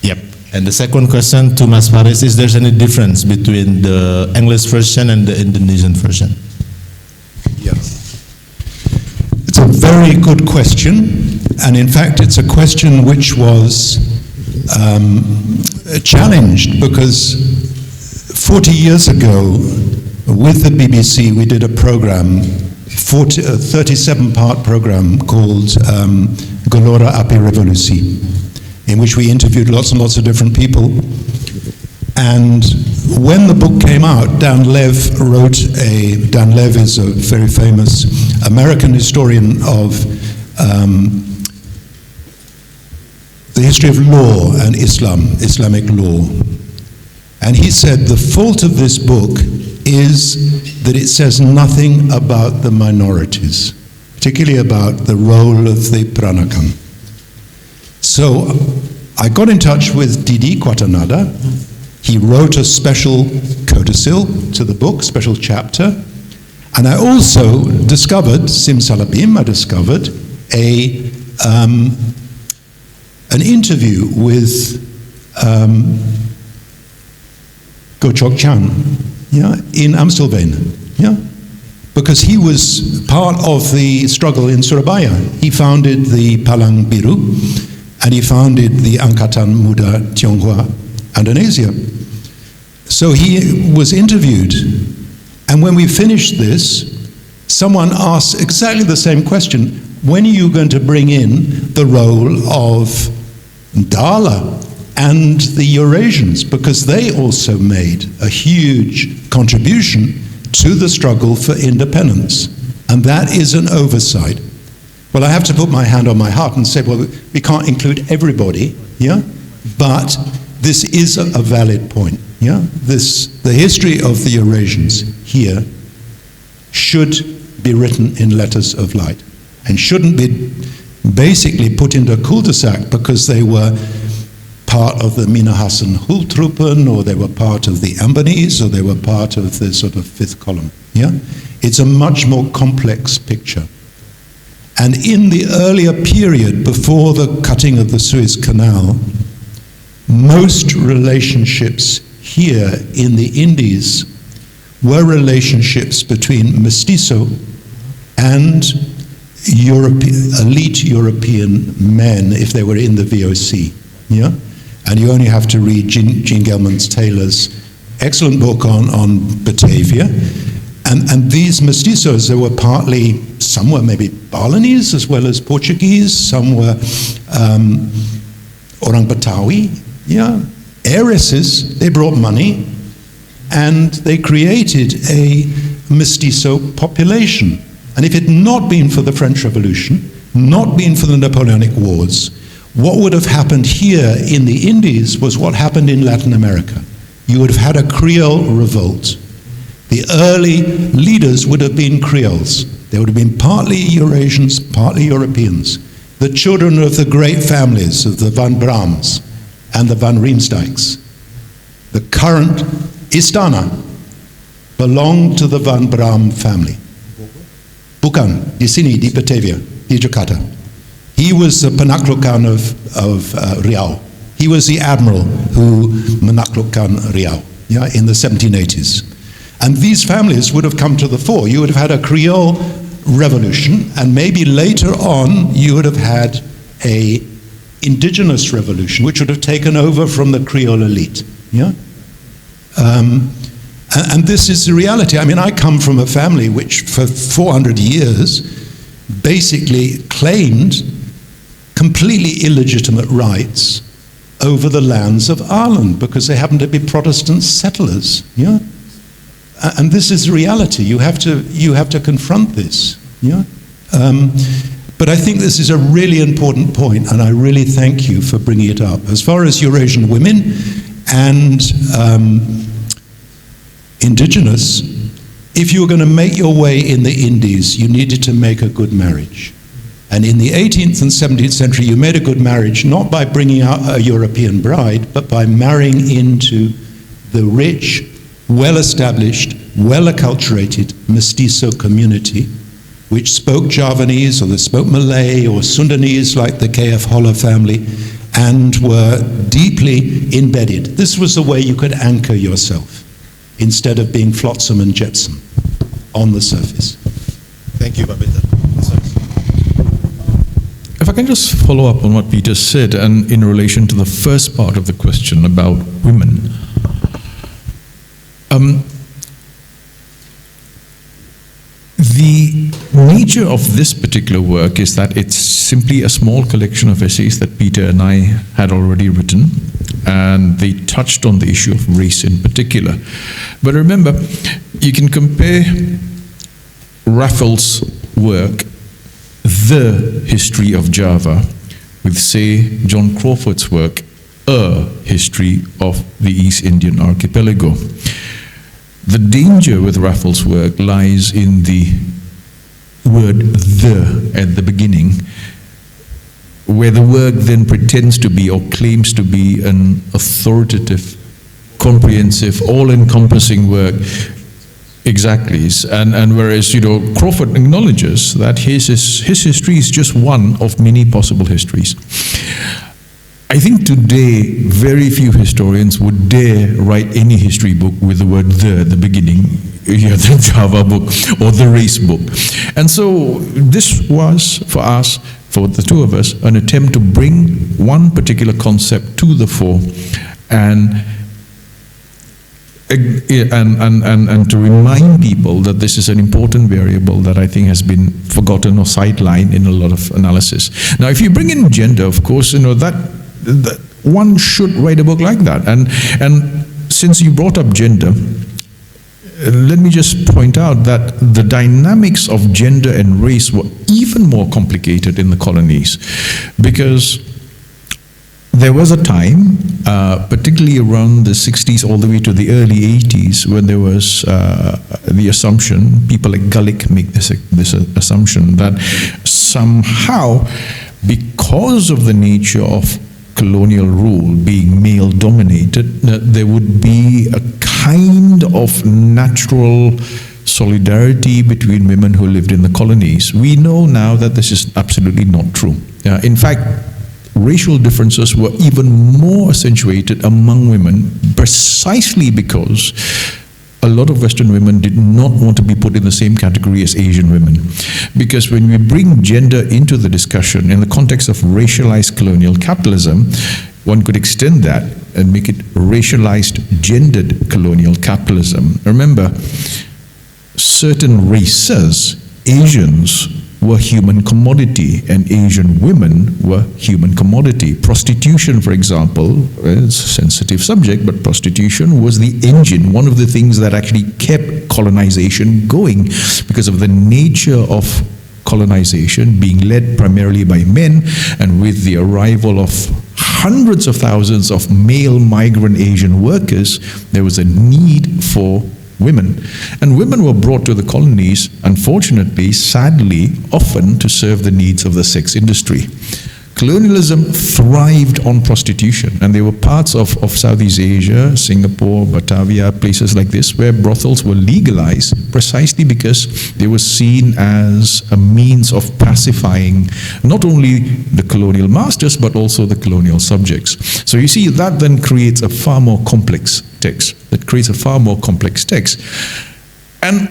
Yep. And the second question to Mas Faris is there any difference between the English version and the Indonesian version? Yes. It's a very good question, and in fact it's a question which was challenged because 40 years ago with the BBC we did a program, a 37-part program called Gelora Api Revolusi, in which we interviewed lots and lots of different people. And when the book came out, Dan Lev is a very famous American historian of the history of law and Islamic law. And he said the fault of this book is that it says nothing about the minorities, particularly about the role of the Peranakan. So I got in touch with Didi Quatanada. He wrote a special codicil to the book, special chapter. And I also discovered, simsalabim, I discovered an interview with Gochok Chan, in Amstelveen, because he was part of the struggle in Surabaya. He founded the Palang Biru, and he founded the Angkatan Muda Tionghoa Indonesia. So he was interviewed, and when we finished this, someone asked exactly the same question: when are you going to bring in the role of Dala and the Eurasians, because they also made a huge contribution to the struggle for independence, and that is an oversight. Well, I have to put my hand on my heart and say, well, we can't include everybody, but this is a valid point, the history of the Eurasians here should be written in letters of light and shouldn't be basically put into a cul-de-sac because they were part of the Minahasan Hultruppen, or they were part of the Ambanese, or they were part of the sort of fifth column. It's a much more complex picture. And in the earlier period, before the cutting of the Suez Canal, most relationships here in the Indies were relationships between mestizo and elite European men, if they were in the VOC, And you only have to read Jean Gelman-Taylor's excellent book on Batavia. And these mestizos, they were partly, some were maybe Balinese as well as Portuguese, some were Orang Betawi, heiresses. They brought money, and they created a mestizo population. And if it had not been for the French Revolution, not been for the Napoleonic Wars, what would have happened here in the Indies was what happened in Latin America. You would have had a Creole revolt. The early leaders would have been Creoles. They would have been partly Eurasians, partly Europeans. The children of the great families of the Van Brams and the Van Riemsdijks. The current Istana belonged to the Van Bram family. Bukan, di sini, di Batavia, di Jakarta. He was the Penaklukan of Riau. He was the admiral who menaklukkan Riau, yeah, in the 1780s. And these families would have come to the fore. You would have had a Creole revolution, and maybe later on you would have had a indigenous revolution, which would have taken over from the Creole elite. Yeah? And this is the reality. I mean, I come from a family which for 400 years basically claimed completely illegitimate rights over the lands of Ireland because they happened to be Protestant settlers. Yeah? And this is the reality. You have to confront this. Yeah? But I think this is a really important point, and I really thank you for bringing it up. As far as Eurasian women and indigenous, if you were going to make your way in the Indies, you needed to make a good marriage. And in the 18th and 17th century, you made a good marriage not by bringing out a European bride, but by marrying into the rich, well-established, well-acculturated mestizo community, which spoke Javanese, or they spoke Malay, or Sundanese, like the K.F. Holler family, and were deeply embedded. This was the way you could anchor yourself, instead of being flotsam and jetsam on the surface. Thank you, Babita. If I can just follow up on what Peter said, and in relation to the first part of the question about women. The nature of this particular work is that it's simply a small collection of essays that Peter and I had already written, and they touched on the issue of race in particular. But remember, you can compare Raffles' work, The History of Java, with, say, John Crawford's work, A History of the East Indian Archipelago. The danger with Raffles' work lies in the word "the" at the beginning, where the work then pretends to be or claims to be an authoritative, comprehensive, all-encompassing work. Exactly, and whereas Crawford acknowledges that his history is just one of many possible histories. I think today very few historians would dare write any history book with the word "the" at the beginning, the Java book or the race book. And so this was, for us, for the two of us, an attempt to bring one particular concept to the fore and to remind people that this is an important variable that I think has been forgotten or sidelined in a lot of analysis. Now, if you bring in gender, of course, that one should write a book like that. And since you brought up gender, let me just point out that the dynamics of gender and race were even more complicated in the colonies, because there was a time, particularly around the 60s all the way to the early 80s, when there was the assumption, people like Gulick make this assumption, that somehow, because of the nature of colonial rule being male-dominated, there would be a kind of natural solidarity between women who lived in the colonies. We know now that this is absolutely not true. In fact, racial differences were even more accentuated among women, precisely because a lot of Western women did not want to be put in the same category as Asian women. Because when we bring gender into the discussion in the context of racialized colonial capitalism, one could extend that and make it racialized gendered colonial capitalism. Remember, certain races, Asians, were human commodity, and Asian women were human commodity. Prostitution, for example, is a sensitive subject, but prostitution was the engine, one of the things that actually kept colonization going, because of the nature of colonization being led primarily by men, and with the arrival of hundreds of thousands of male migrant Asian workers, there was a need for women. And women were brought to the colonies, unfortunately, sadly, often to serve the needs of the sex industry. colonialism thrived on prostitution, and there were parts of Southeast Asia, Singapore, Batavia, places like this, where brothels were legalized precisely because they were seen as a means of pacifying not only the colonial masters, but also the colonial subjects. So you see, that then creates a far more complex text. And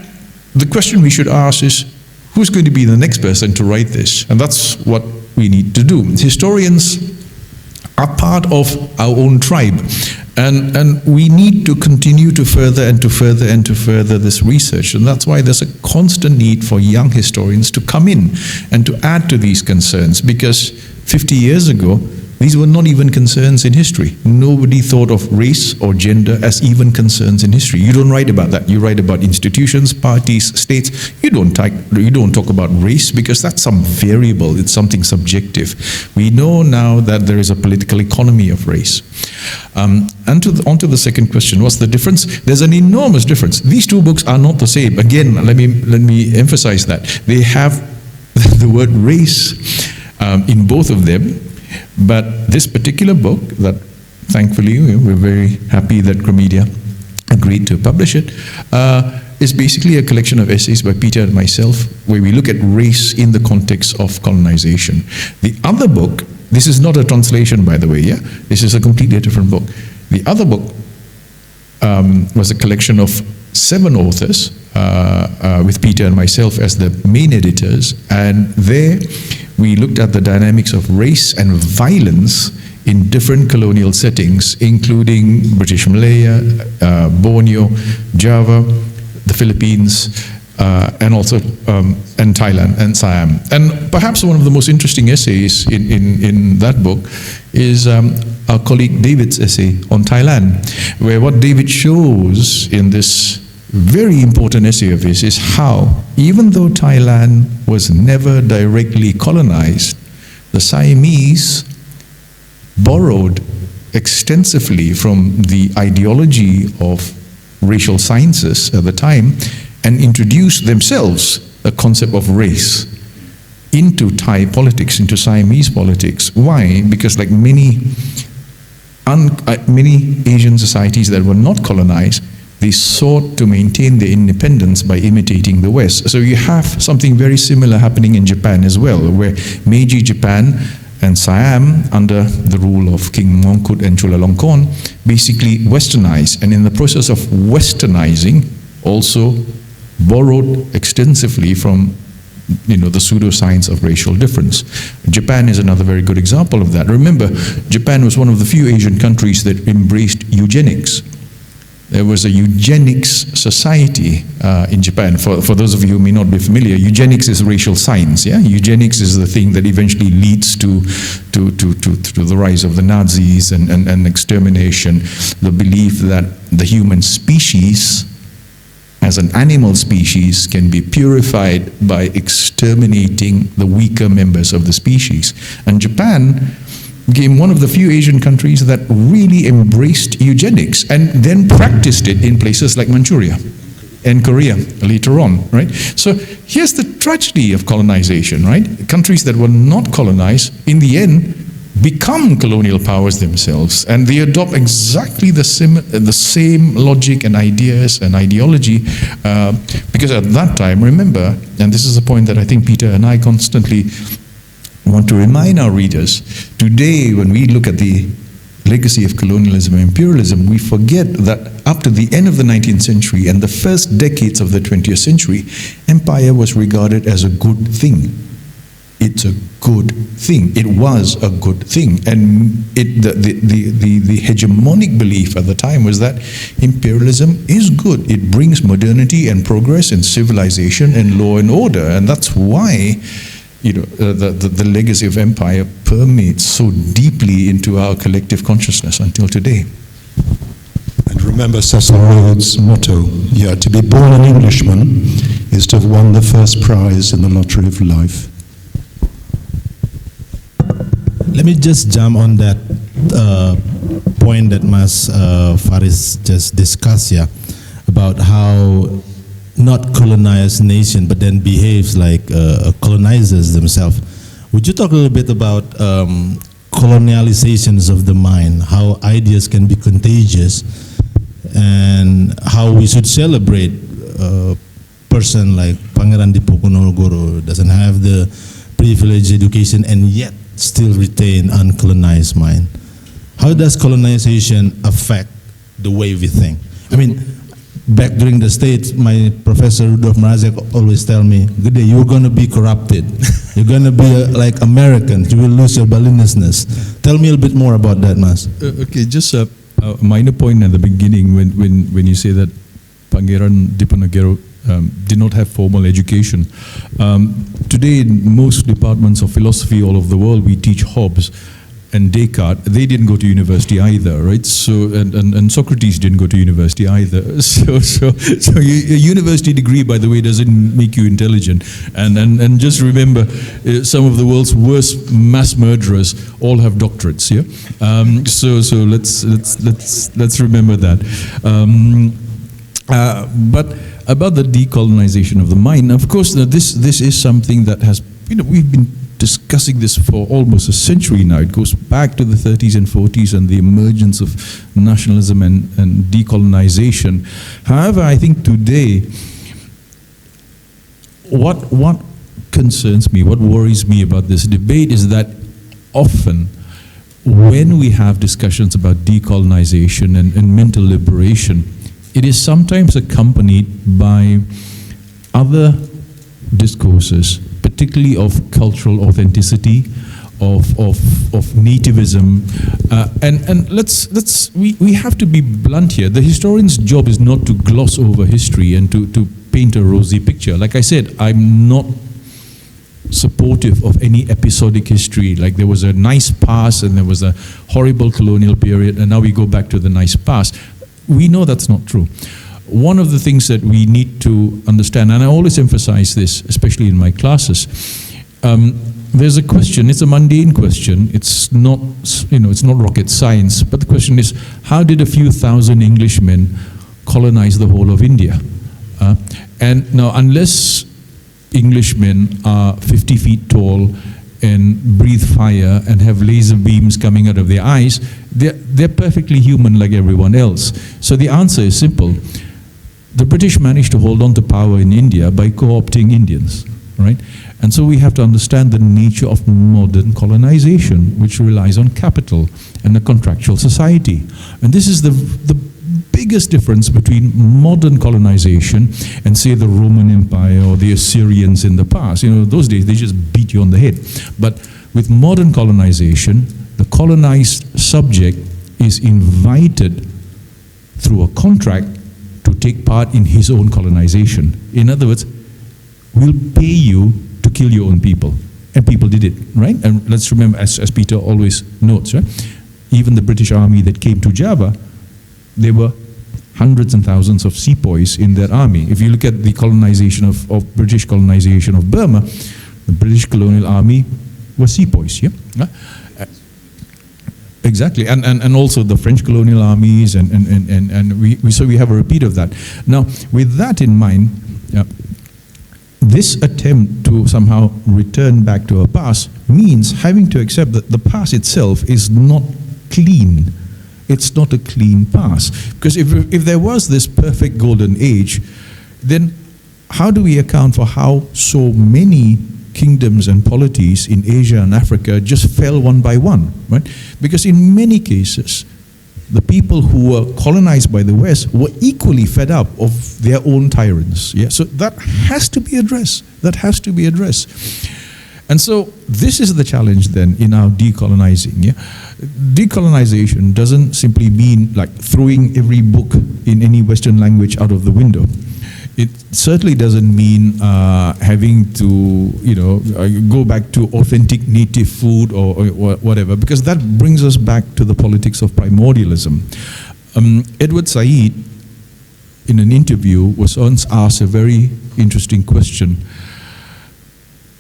the question we should ask is, who's going to be the next person to write this? And that's what we need to do. Historians are part of our own tribe, and we need to continue to further this research. And that's why there's a constant need for young historians to come in and to add to these concerns, because 50 years ago, these were not even concerns in history. Nobody thought of race or gender as even concerns in history. You don't write about that. You write about institutions, parties, states. You don't talk about race, because that's some variable. It's something subjective. We know now that there is a political economy of race. Onto the second question, what's the difference? There's an enormous difference. These two books are not the same. Again, let me emphasize that. They have the word race in both of them. But this particular book, that thankfully we're very happy that Gramedia agreed to publish it, is basically a collection of essays by Peter and myself, where we look at race in the context of colonization. The other book, this is not a translation, by the way, yeah? This is a completely different book. The other book was a collection of 7 authors, with Peter and myself as the main editors, and there we looked at the dynamics of race and violence in different colonial settings, including British Malaya, Borneo, Java, the Philippines, and also and Thailand and Siam. And perhaps one of the most interesting essays in that book is our colleague David's essay on Thailand, where what David shows in this very important essay of his is how, even though Thailand was never directly colonized, the Siamese borrowed extensively from the ideology of racial sciences at the time and introduced themselves a concept of race into Thai politics, into Siamese politics. Why? Because like many Asian societies that were not colonized, they sought to maintain their independence by imitating the West. So you have something very similar happening in Japan as well, where Meiji Japan and Siam, under the rule of King Mongkut and Chulalongkorn, basically westernized, and in the process of westernizing also borrowed extensively from the pseudoscience of racial difference. Japan is another very good example of that. Remember, Japan was one of the few Asian countries that embraced eugenics. There was a eugenics society in Japan. For those of you who may not be familiar, eugenics is racial science. Yeah, eugenics is the thing that eventually leads to the rise of the Nazis and extermination. The belief that the human species, as an animal species, can be purified by exterminating the weaker members of the species. And Japan became one of the few Asian countries that really embraced eugenics and then practiced it in places like Manchuria and Korea later on, right? So here's the tragedy of colonization, right? Countries that were not colonized, in the end, become colonial powers themselves, and they adopt exactly the same logic and ideas and ideology, because at that time, remember, and this is a point that I think Peter and I constantly want to remind our readers, today when we look at the legacy of colonialism and imperialism, we forget that up to the end of the 19th century and the first decades of the 20th century, empire was regarded as a good thing. It's a good thing. It was a good thing. And the hegemonic belief at the time was that imperialism is good. It brings modernity and progress and civilization and law and order. And that's why the legacy of empire permeates so deeply into our collective consciousness until today. And remember Cecil Rhodes' motto, to be born an Englishman is to have won the first prize in the lottery of life. Let me just jump on that point that Mas Faris just discussed here, about how not colonized nation but then behaves like colonizers themselves. Would you talk a little bit about colonializations of the mind, how ideas can be contagious, and how we should celebrate a person like Pangeran Diponegoro doesn't have the privileged education and yet still retain uncolonized mind? How does colonization affect the way we think? I mean, back during the States, my professor Rudolf Mrazek always tell me, "Good day, you're going to be corrupted. You're going to be like Americans. You will lose your Balinese-ness." Tell me a little bit more about that, Mas. Okay, just a minor point at the beginning when you say that Pangeran Diponegoro did not have formal education. Today, in most departments of philosophy all over the world, we teach Hobbes and Descartes. They didn't go to university either, right? So and Socrates didn't go to university either. So a university degree, by the way, doesn't make you intelligent. And just remember, some of the world's worst mass murderers all have doctorates. Yeah. So let's remember that. But about the decolonization of the mind, of course, this is something that has, we've been discussing this for almost a century now. It goes back to the 30s and 40s and the emergence of nationalism and decolonization. However, I think today, what concerns me, what worries me about this debate is that often when we have discussions about decolonization and mental liberation, it is sometimes accompanied by other discourses, particularly of cultural authenticity, of nativism, and we have to be blunt here. The historian's job is not to gloss over history and to paint a rosy picture. Like I said, I'm not supportive of any episodic history, like there was a nice past and there was a horrible colonial period and now we go back to the nice past. We know that's not true. One of the things that we need to understand, and I always emphasize this, especially in my classes, there's a question, it's a mundane question, it's not, it's not rocket science, but the question is, how did a few thousand Englishmen colonize the whole of India? And now, unless Englishmen are 50 feet tall and breathe fire and have laser beams coming out of their eyes, they're perfectly human like everyone else. So the answer is simple. The British managed to hold on to power in India by co-opting Indians, right? And so we have to understand the nature of modern colonization, which relies on capital and a contractual society. And this is the biggest difference between modern colonization and, say, the Roman Empire or the Assyrians in the past. Those days they just beat you on the head. But with modern colonization, the colonized subject is invited through a contract to take part in his own colonization. In other words, we'll pay you to kill your own people. And people did it, right? And let's remember, as Peter always notes, right? Even the British army that came to Java, there were hundreds and thousands of sepoys in their army. If you look at the colonization of British colonization of Burma, the British colonial army were sepoys, yeah? Exactly, and also the French colonial armies, and we have a repeat of that. Now, with that in mind, this attempt to somehow return back to our past means having to accept that the past itself is not clean. It's not a clean past. Because if there was this perfect golden age, then how do we account for how so many kingdoms and polities in Asia and Africa just fell one by one, right? Because in many cases, the people who were colonized by the West were equally fed up of their own tyrants. Yeah, so that has to be addressed. That has to be addressed. And so this is the challenge then in our decolonizing. Yeah? Decolonization doesn't simply mean like throwing every book in any Western language out of the window. It certainly doesn't mean having to, go back to authentic native food or whatever, because that brings us back to the politics of primordialism. Edward Said, in an interview, was once asked a very interesting question.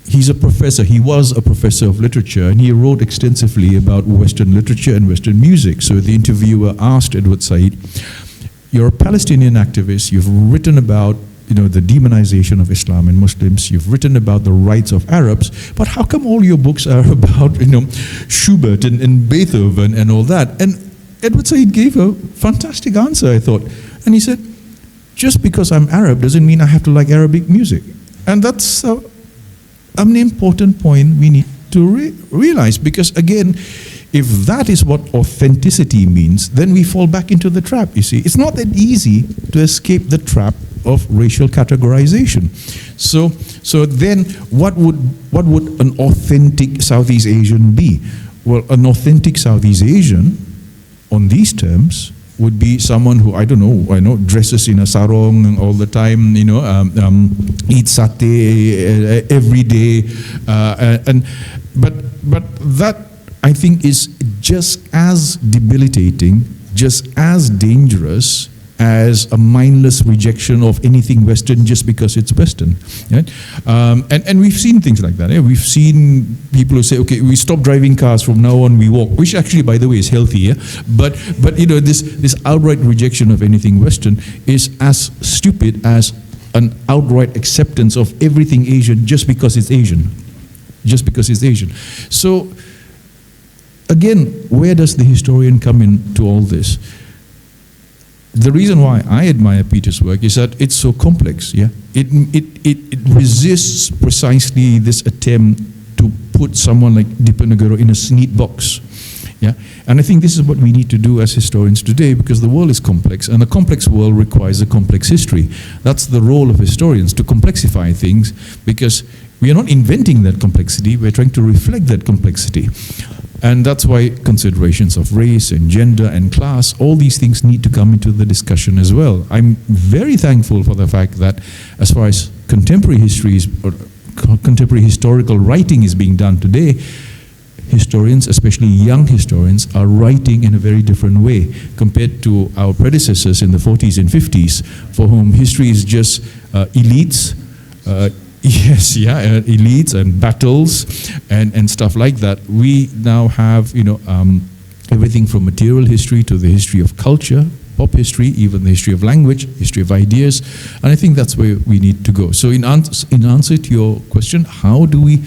He's a professor, he was a professor of literature, and he wrote extensively about Western literature and Western music. So the interviewer asked Edward Said, you're a Palestinian activist, you've written about the demonization of Islam and Muslims. You've written about the rights of Arabs. But how come all your books are about, Schubert and Beethoven and all that? And Edward Said gave a fantastic answer, I thought. And he said, just because I'm Arab doesn't mean I have to like Arabic music. And that's an important point we need to realize, because again, if that is what authenticity means, then we fall back into the trap, you see. It's not that easy to escape the trap of racial categorization. So then what would an authentic Southeast Asian be? Well, an authentic Southeast Asian, on these terms, would be someone who, I know, dresses in a sarong all the time, eats satay every day, but that, I think, is just as debilitating, just as dangerous as a mindless rejection of anything Western just because it's Western. Right? And we've seen things like that. We've seen people who say, okay, we stop driving cars, from now on we walk, which actually, by the way, is healthier. But this outright rejection of anything Western is as stupid as an outright acceptance of everything Asian just because it's Asian. Just because it's Asian. So, again, where does the historian come into all this? The reason why I admire Peter's work is that it's so complex. Yeah, it resists precisely this attempt to put someone like Diponegoro in a neat box. Yeah, and I think this is what we need to do as historians today, because the world is complex, and a complex world requires a complex history. That's the role of historians, to complexify things, because we are not inventing that complexity, we're trying to reflect that complexity. And that's why considerations of race and gender and class, all these things need to come into the discussion as well. I'm very thankful for the fact that as far as contemporary histories or contemporary historical writing is being done today, historians, especially young historians, are writing in a very different way compared to our predecessors in the 40s and 50s, for whom history is just elites, elites and battles and stuff like that. We now have, everything from material history to the history of culture, pop history, even the history of language, history of ideas, and I think that's where we need to go. So in answer to your question, how do we,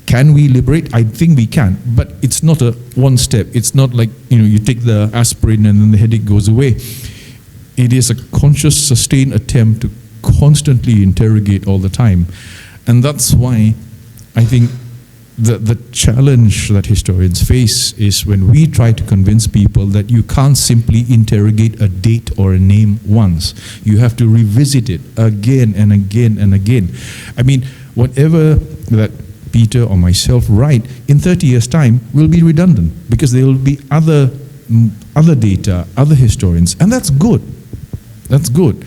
can we liberate? I think we can, but it's not a one step. It's not like, you take the aspirin and then the headache goes away. It is a conscious, sustained attempt to constantly interrogate all the time. And that's why I think the challenge that historians face is when we try to convince people that you can't simply interrogate a date or a name once. You have to revisit it again and again and again. I mean, whatever that Peter or myself write in 30 years' time will be redundant, because there will be other data, other historians, and that's good. That's good.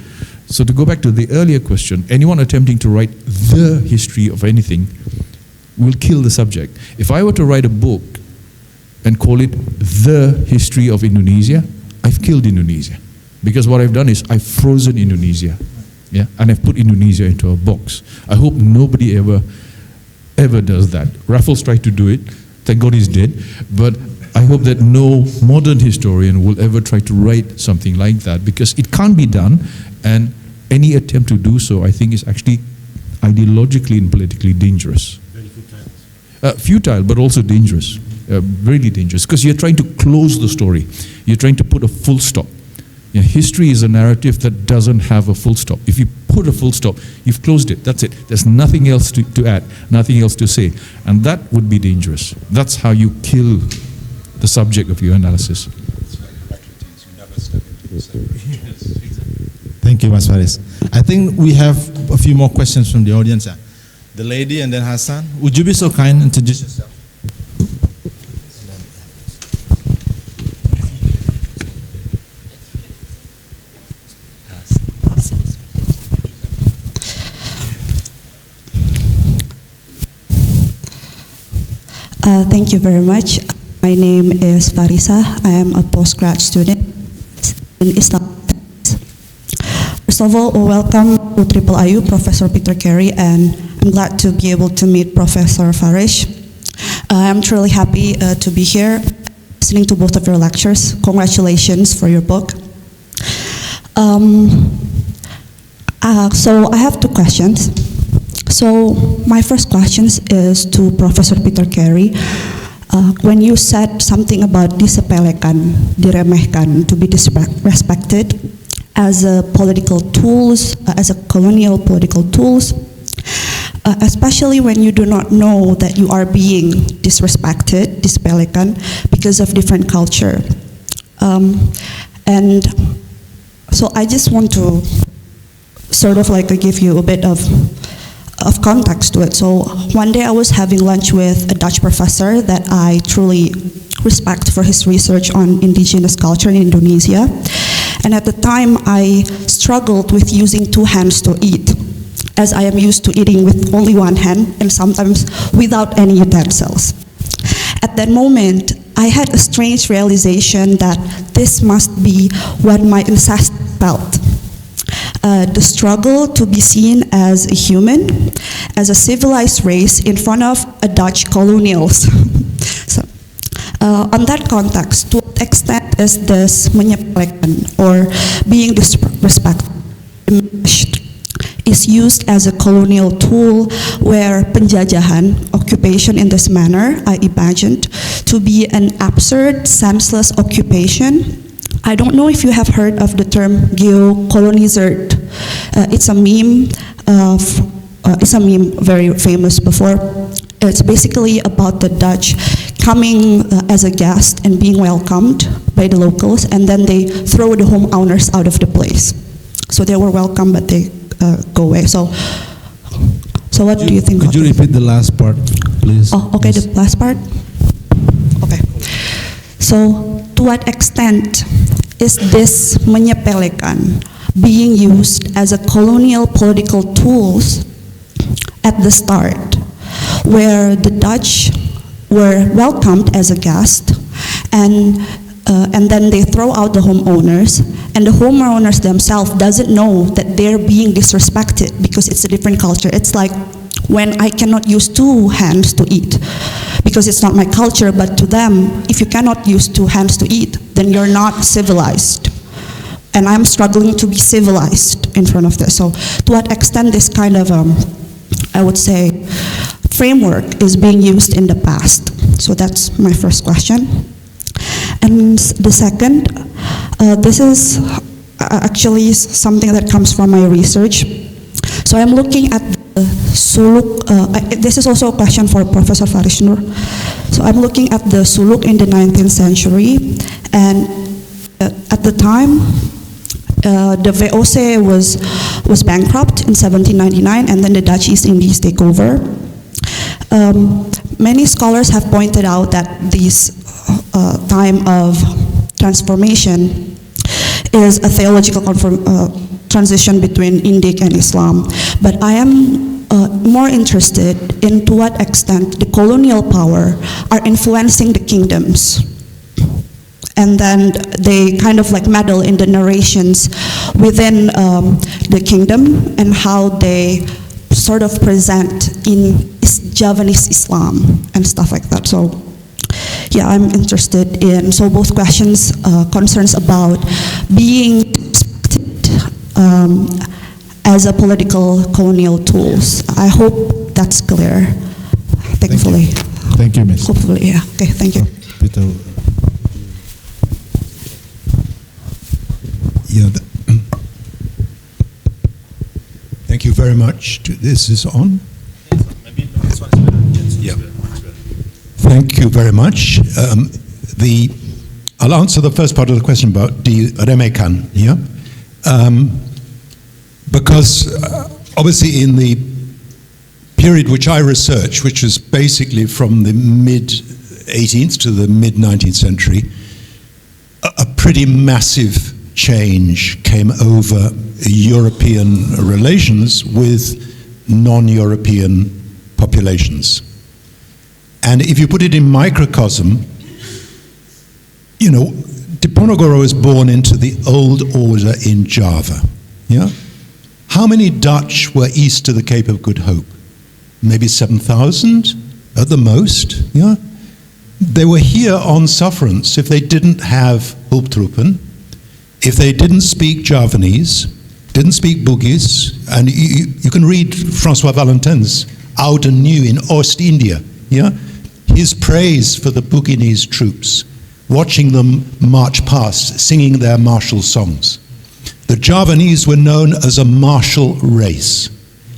So to go back to the earlier question, anyone attempting to write the history of anything will kill the subject. If I were to write a book and call it The History of Indonesia, I've killed Indonesia. Because what I've done is I've frozen Indonesia. Yeah? And I've put Indonesia into a box. I hope nobody ever does that. Raffles tried to do it. Thank God he's dead. But I hope that no modern historian will ever try to write something like that, because it can't be done. And any attempt to do so, I think, is actually ideologically and politically dangerous. Very futile. Futile, but also dangerous. Really dangerous, because you're trying to close the story. You're trying to put a full stop. Yeah, history is a narrative that doesn't have a full stop. If you put a full stop, you've closed it. That's it. There's nothing else to add, nothing else to say. And that would be dangerous. That's how you kill the subject of your analysis. Thank you, Mas Faris. I think we have a few more questions from the audience. The lady and then Hassan. Would you be so kind and introduce yourself? Thank you very much. My name is Farisa. I am a postgrad student in Islam. First of all, welcome to Triple IU, Professor Peter Carey, and I'm glad to be able to meet Professor Farish. I'm truly happy to be here, listening to both of your lectures. Congratulations for your book. So I have two questions. So my first question is to Professor Peter Carey. When you said something about disepelekan, diremehkan, to be disrespected as a political tools, as a colonial political tools, especially when you do not know that you are being disrespected, disepelekan, because of different culture. And so I just want to sort of like give you a bit of context to it. So one day I was having lunch with a Dutch professor that I truly respect for his research on indigenous culture in Indonesia. And at the time I struggled with using two hands to eat, as I am used to eating with only one hand and sometimes without any utensils. At that moment, I had a strange realization that this must be what my ancestors felt. The struggle to be seen as a human, as a civilized race in front of a Dutch colonials. So, on that context, to what extent is this menyepelekan or being disrespected is used as a colonial tool where penjajahan, occupation in this manner, I imagined to be an absurd, senseless occupation. I don't know if you have heard of the term geocolonizer. It's a meme. It's a meme very famous before. It's basically about the Dutch coming as a guest and being welcomed by the locals, and then they throw the homeowners out of the place. So they were welcome, but they go away. So what do you think? Could you repeat the last part, please? Oh, okay, the last part? Okay. So, to what extent is this menyepelekan being used as a colonial political tools at the start, where the Dutch were welcomed as a guest, and then they throw out the homeowners, and the homeowners themselves doesn't know that they're being disrespected because it's a different culture. It's like when I cannot use two hands to eat because it's not my culture, but to them, if you cannot use two hands to eat, then you're not civilized. And I'm struggling to be civilized in front of this. So to what extent this kind of, I would say, framework is being used in the past? So that's my first question. And the second, this is actually something that comes from my research. So I'm looking at the suluk, this is also a question for Professor Farisnur. So I'm looking at the suluk in the 19th century, and at the time, the VOC was bankrupt in 1799, and then the Dutch East Indies take over. Many scholars have pointed out that this time of transformation is a theological transition between Indic and Islam. But I am more interested in to what extent the colonial power are influencing the kingdoms. And then they kind of like meddle in the narrations within the kingdom and how they sort of present in Javanese Islam and stuff like that. So yeah, I'm interested in, so both questions, concerns about being respected as a political colonial tools. I hope that's clear, thankfully. Thank you, Miss. Hopefully, yeah. Okay, thank you. Peter. Yeah. Thank you very much. This is on? Yeah. Thank you very much. I'll answer the first part of the question about the Remekan, yeah? Because obviously in the period which I researched, which was basically from the mid-18th to the mid-19th century, a pretty massive change came over European relations with non-European populations. And if you put it in microcosm, you know, Diponegoro was born into the old order in Java. Yeah? How many Dutch were east of the Cape of Good Hope? Maybe 7,000 at the most. Yeah? They were here on sufferance if they didn't have hulptroepen, if they didn't speak Javanese, didn't speak Bugis, and you can read François Valentin's Oud en Nieuw in Oost-India, yeah? His praise for the Buginese troops, watching them march past, singing their martial songs. The Javanese were known as a martial race.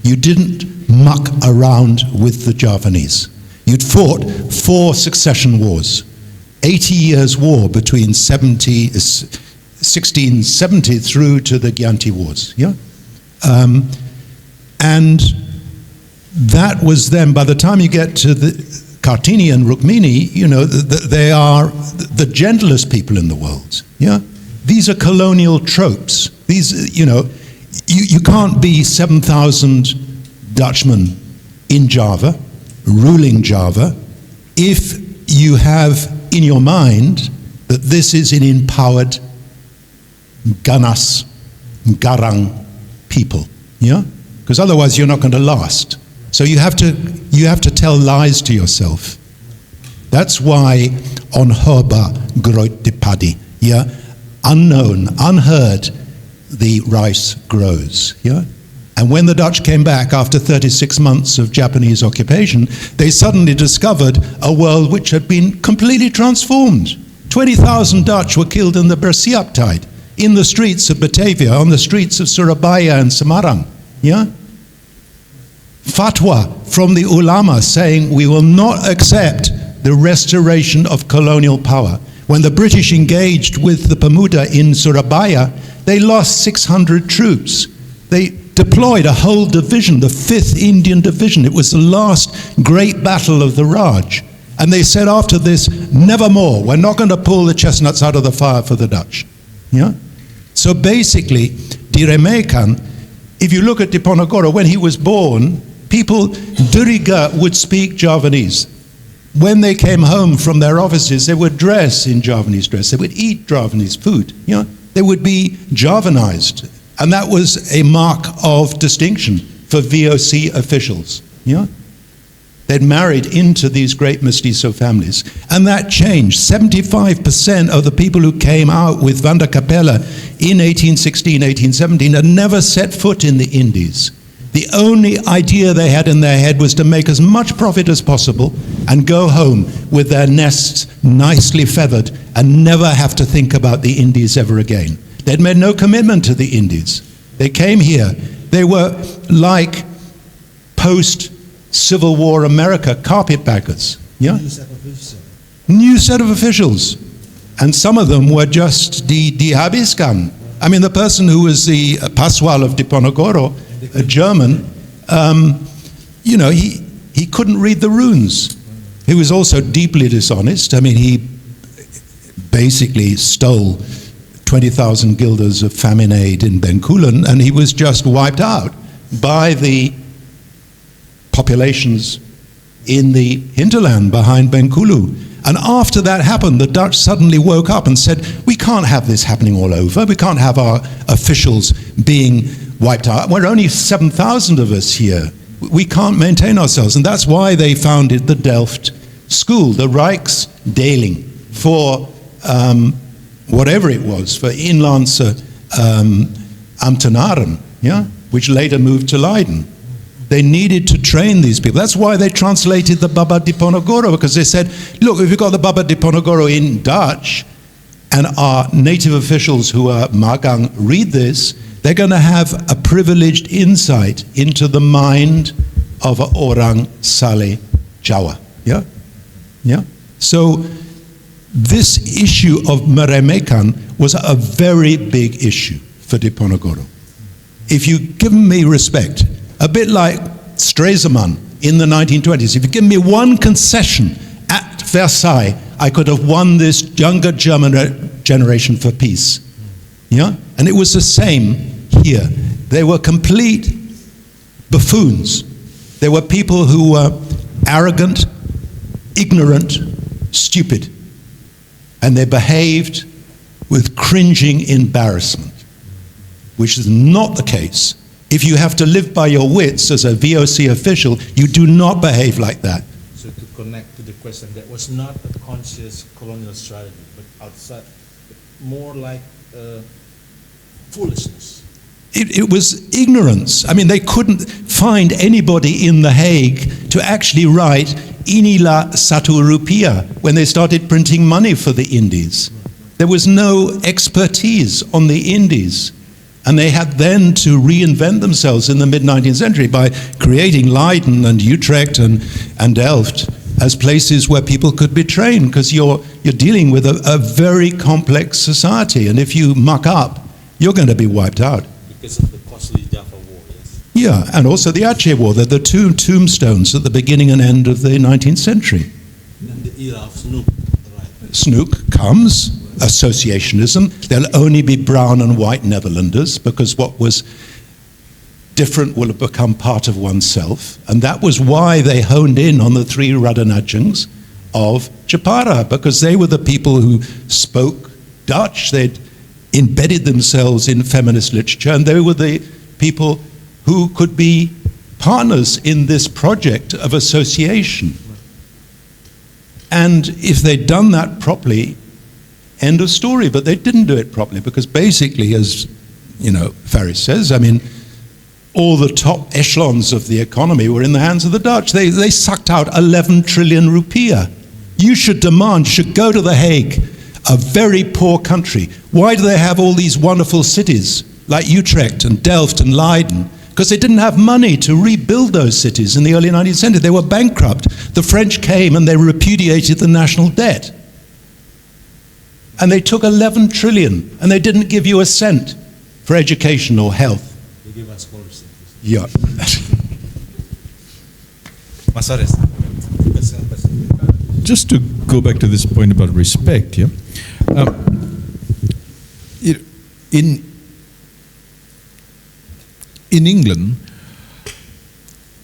You didn't muck around with the Javanese. You'd fought 4 succession wars, 80 years war between 1670 through to the Gyanti Wars, yeah? And that was then, by the time you get to the Kartini and Rukmini, you know, they are the gentlest people in the world, yeah? These are colonial tropes. These, you know, you can't be 7,000 Dutchmen in Java, ruling Java, if you have in your mind that this is an empowered Ganas, Garang people, yeah? Because otherwise you're not going to last. So you have to tell lies to yourself. That's why on Herba Groot de Paddy, yeah? Unknown, unheard, the rice grows, yeah? And when the Dutch came back after 36 months of Japanese occupation, they suddenly discovered a world which had been completely transformed. 20,000 Dutch were killed in the Bersiaptide, in the streets of Batavia, on the streets of Surabaya and Semarang, yeah? Fatwa from the ulama saying we will not accept the restoration of colonial power. When the British engaged with the Pemuda in Surabaya, they lost 600 troops. They deployed a whole division, the 5th Indian Division. It was the last great battle of the Raj. And they said after this, never more. We're not going to pull the chestnuts out of the fire for the Dutch. Yeah? So basically, Diremekan, if you look at Diponegoro, when he was born, people, Duriga would speak Javanese. When they came home from their offices, they would dress in Javanese dress. They would eat Javanese food. You know, they would be Javanized. And that was a mark of distinction for VOC officials. You know? They'd married into these great mestizo families. And that changed. 75% of the people who came out with Vanda Capella in 1816, 1817 had never set foot in the Indies. The only idea they had in their head was to make as much profit as possible and go home with their nests nicely feathered and never have to think about the Indies ever again. They'd made no commitment to the Indies. They came here. They were like post-Civil War America carpetbaggers. Yeah? New set of officials. And some of them were just dihabiskan. I mean, the person who was the Paswal of Diponegoro, a German, you know, he couldn't read the runes. He was also deeply dishonest. I mean, he basically stole 20,000 guilders of famine aid in Bencoolen, and he was just wiped out by the populations in the hinterland behind Bengkulu. And after that happened, the Dutch suddenly woke up and said, we can't have this happening all over. We can't have our officials being wiped out. We're only 7,000 of us here. We can't maintain ourselves. And that's why they founded the Delft school, the Rijksdeling, for whatever it was, for Inlandse Ambtenaren, yeah? Which later moved to Leiden. They needed to train these people. That's why they translated the Baba Diponegoro, because they said, look, if you've got the Baba Diponegoro in Dutch, and our native officials who are Magang read this, they're going to have a privileged insight into the mind of Orang Sale Jawa. Yeah? Yeah? So this issue of Meremekan was a very big issue for Diponegoro. If you've given me respect, a bit like Stresemann in the 1920s, if you give me one concession at Versailles, I could have won this younger German generation for peace. Yeah? And it was the same here. They were complete buffoons. They were people who were arrogant, ignorant, stupid. And they behaved with cringing embarrassment, which is not the case. If you have to live by your wits as a VOC official, you do not behave like that. So to connect to the question, that was not a conscious colonial strategy, but outside, more like foolishness. it was ignorance. I mean, they couldn't find anybody in The Hague to actually write Inilah Satu Rupiah when they started printing money for the Indies. There was no expertise on the Indies. And they had then to reinvent themselves in the mid-19th century by creating Leiden and Utrecht and Delft as places where people could be trained, because you're dealing with a very complex society. And if you muck up, you're going to be wiped out. Because of the costly Jaffa War, yes. Yeah, and also the Aceh War. They're the two tombstones at the beginning and end of the 19th century. And the era of Snook, right? Snook comes, associationism. There'll only be brown and white Netherlanders, because what was different will have become part of oneself. And that was why they honed in on the three Radhanajans of Jepara, because they were the people who spoke Dutch. They'd embedded themselves in feminist literature, and they were the people who could be partners in this project of association. And if they'd done that properly, end of story. But they didn't do it properly, because basically, as Faris says, I mean, all the top echelons of the economy were in the hands of the Dutch. They sucked out 11 trillion rupiah. You should go to The Hague, a very poor country. Why do they have all these wonderful cities like Utrecht and Delft and Leiden? Because they didn't have money to rebuild those cities in the early 19th century. They were bankrupt. The French came and they repudiated the national debt. And they took 11 trillion, and they didn't give you a cent for education or health. They give us scholarships. Yeah. Just to go back to this point about respect, yeah. In England,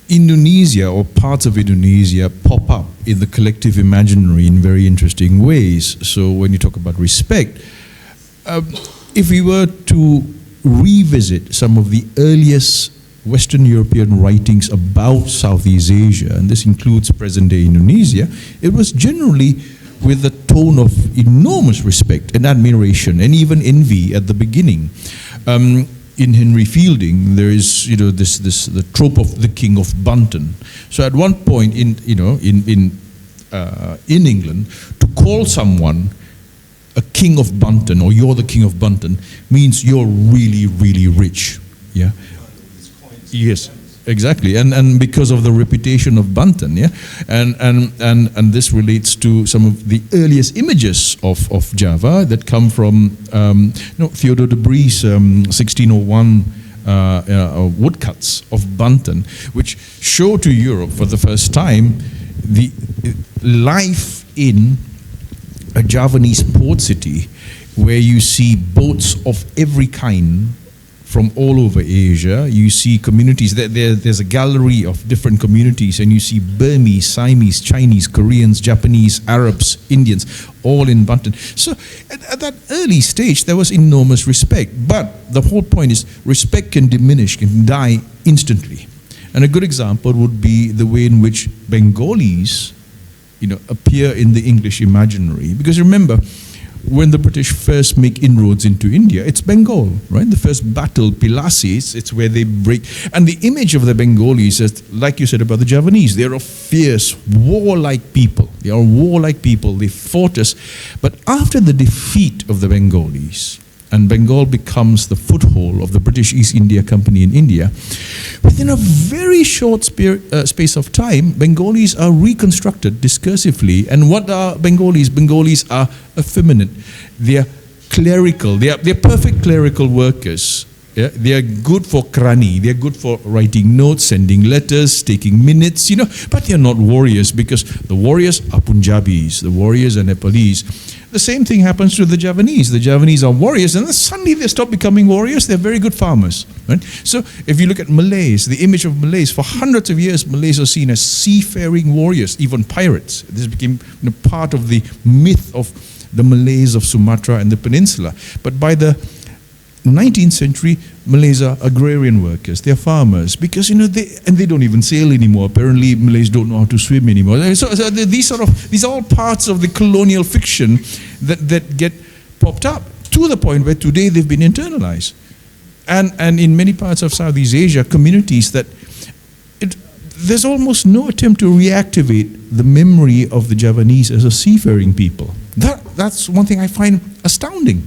Indonesia or parts of Indonesia pop up in the collective imaginary in very interesting ways. So when you talk about respect, if we were to revisit some of the earliest Western European writings about Southeast Asia, and this includes present-day Indonesia, it was generally with a tone of enormous respect and admiration and even envy at the beginning. In Henry Fielding, there is the trope of the King of Bunton. So at one point in England, to call someone a King of Bunton or you're the King of Bunton means you're really, really rich. Yeah. Yes. Exactly, and because of the reputation of Bunton, yeah, and this relates to some of the earliest images of Java that come from Theodore de Brie's 1601 woodcuts of Bunton, which show to Europe for the first time the life in a Javanese port city, where you see boats of every kind from all over Asia. You see communities, there's a gallery of different communities, and you see Burmese, Siamese, Chinese, Koreans, Japanese, Arabs, Indians, all in Bunton. So at that early stage, there was enormous respect. But the whole point is respect can diminish, can die instantly. And a good example would be the way in which Bengalis, appear in the English imaginary. Because remember, when the British first make inroads into India, it's Bengal, right? The first battle, Pilasis, it's where they break. And the image of the Bengalis is, like you said about the Javanese, they're a fierce, warlike people. They are warlike people, they fought us. But after the defeat of the Bengalis, and Bengal becomes the foothold of the British East India Company in India, within a very short space of time, Bengalis are reconstructed discursively. And what are Bengalis? Bengalis are effeminate. They are clerical. They are perfect clerical workers. Yeah? They are good for krani. They are good for writing notes, sending letters, taking minutes, but they are not warriors, because the warriors are Punjabis, the warriors are Nepalese. The same thing happens to the Javanese. The Javanese are warriors, and then suddenly they stop becoming warriors. They're very good farmers. Right? So if you look at Malays, the image of Malays, for hundreds of years, Malays are seen as seafaring warriors, even pirates. This became part of the myth of the Malays of Sumatra and the peninsula. But by the 19th century, Malays are agrarian workers. They're farmers, because they don't even sail anymore. Apparently, Malays don't know how to swim anymore. So these are all parts of the colonial fiction that get popped up, to the point where today they've been internalized. and in many parts of Southeast Asia, communities that there's almost no attempt to reactivate the memory of the Javanese as a seafaring people. That's one thing I find astounding.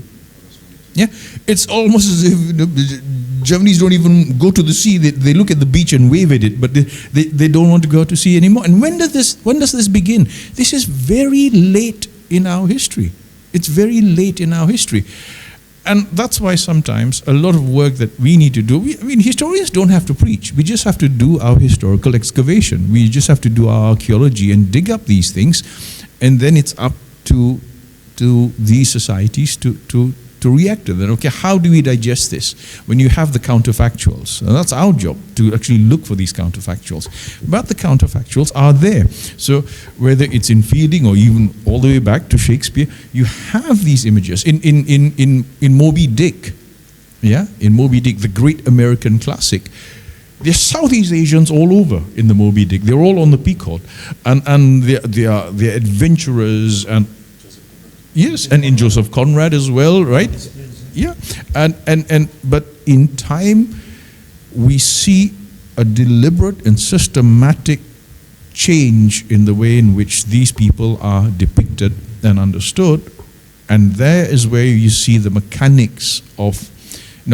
Yeah, it's almost as if the Javanese don't even go to the sea. They look at the beach and wave at it, but they don't want to go to sea anymore. And when does this begin? This is very late in our history. It's very late in our history. And that's why sometimes a lot of work that we need to do, historians don't have to preach. We just have to do our historical excavation. We just have to do our archaeology and dig up these things. And then it's up to these societies to react to them. Okay, how do we digest this? When you have the counterfactuals, and that's our job, to actually look for these counterfactuals. But the counterfactuals are there. So whether it's in Fielding or even all the way back to Shakespeare, you have these images. In Moby Dick, in Moby Dick, the great American classic, there's Southeast Asians all over in the Moby Dick. They're all on the Pequod, and they're adventurers, and yes, and in Joseph Conrad as well, right? Yeah, but in time, we see a deliberate and systematic change in the way in which these people are depicted and understood, and there is where you see the mechanics of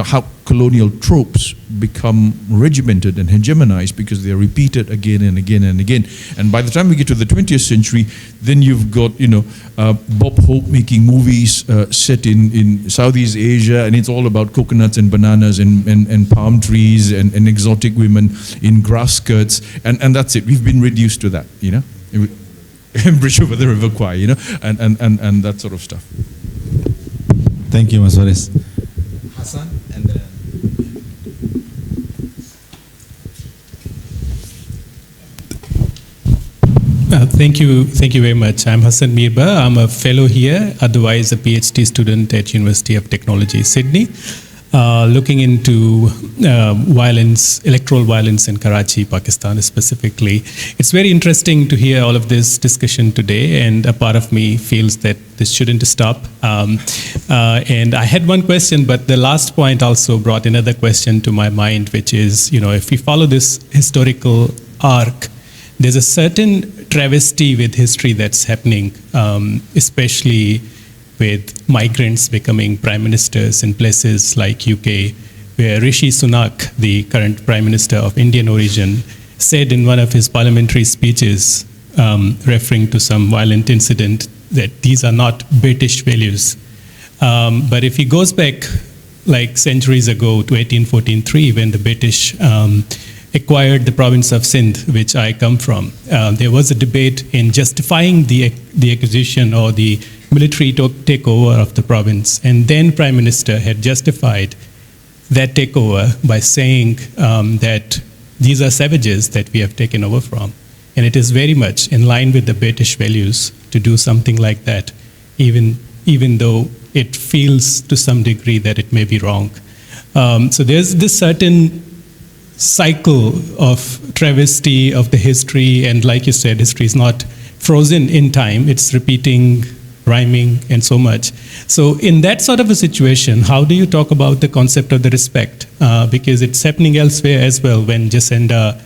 how colonial tropes become regimented and hegemonized because they're repeated again and again and again. And by the time we get to the 20th century, then you've got Bob Hope making movies set in Southeast Asia, and it's all about coconuts and bananas and palm trees and exotic women in grass skirts, and that's it. We've been reduced to that, Bridge over the River Kwai, and that sort of stuff. Thank you, Mas Faris. Hassan, and then Thank you very much. I'm Hassan Mirba. I'm a fellow here, otherwise a PhD student at University of Technology, Sydney, looking into electoral violence in Karachi, Pakistan specifically. It's very interesting to hear all of this discussion today, and a part of me feels that this shouldn't stop. And I had one question, but the last point also brought another question to my mind, which is, if we follow this historical arc, there's a certain travesty with history that's happening, especially with migrants becoming prime ministers in places like UK, where Rishi Sunak, the current prime minister of Indian origin, said in one of his parliamentary speeches, referring to some violent incident, that these are not British values. But if he goes back like centuries ago to 1814-3, when the British acquired the province of Sindh, which I come from, there was a debate in justifying the acquisition or the military takeover of the province. And then Prime Minister had justified that takeover by saying that these are savages that we have taken over from. And it is very much in line with the British values to do something like that, even though it feels to some degree that it may be wrong. So there's this certain cycle of travesty of the history, and like you said, history is not frozen in time, it's repeating, rhyming, and so much. So in that sort of a situation, how do you talk about the concept of the respect? Because it's happening elsewhere as well, when Jacinda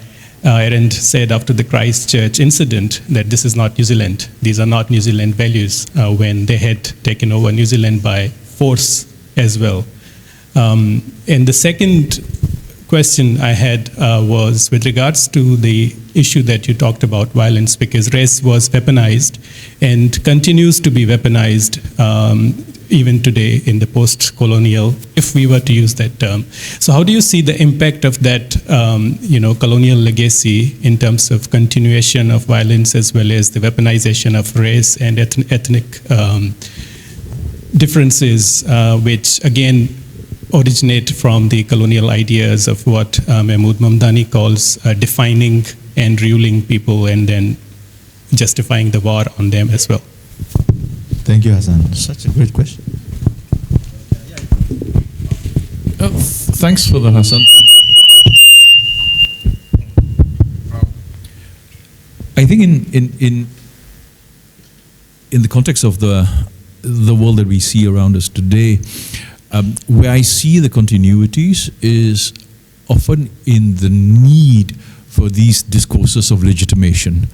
Ardern said after the Christchurch incident that this is not New Zealand, these are not New Zealand values, when they had taken over New Zealand by force as well. And the second question I had was with regards to the issue that you talked about, violence, because race was weaponized and continues to be weaponized even today in the post-colonial, if we were to use that term. So how do you see the impact of that colonial legacy in terms of continuation of violence, as well as the weaponization of race and ethnic differences, which again originate from the colonial ideas of what Mahmood Mamdani calls defining and ruling people and then justifying the war on them as well? Thank you, Hassan. Such a great question. Thanks for that, Hassan. I think in the context of the world that we see around us today, Where I see the continuities is often in the need for these discourses of legitimation.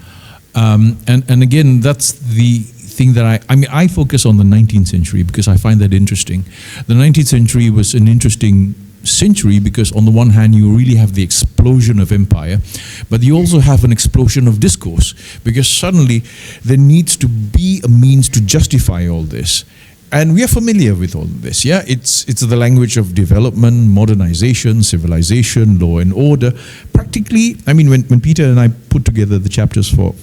And again, that's the thing that I focus on the 19th century because I find that interesting. The 19th century was an interesting century because on the one hand you really have the explosion of empire, but you also have an explosion of discourse because suddenly there needs to be a means to justify all this. And we are familiar with all this, yeah? It's the language of development, modernization, civilization, law and order. Practically, I mean, when Peter and I put together the chapters for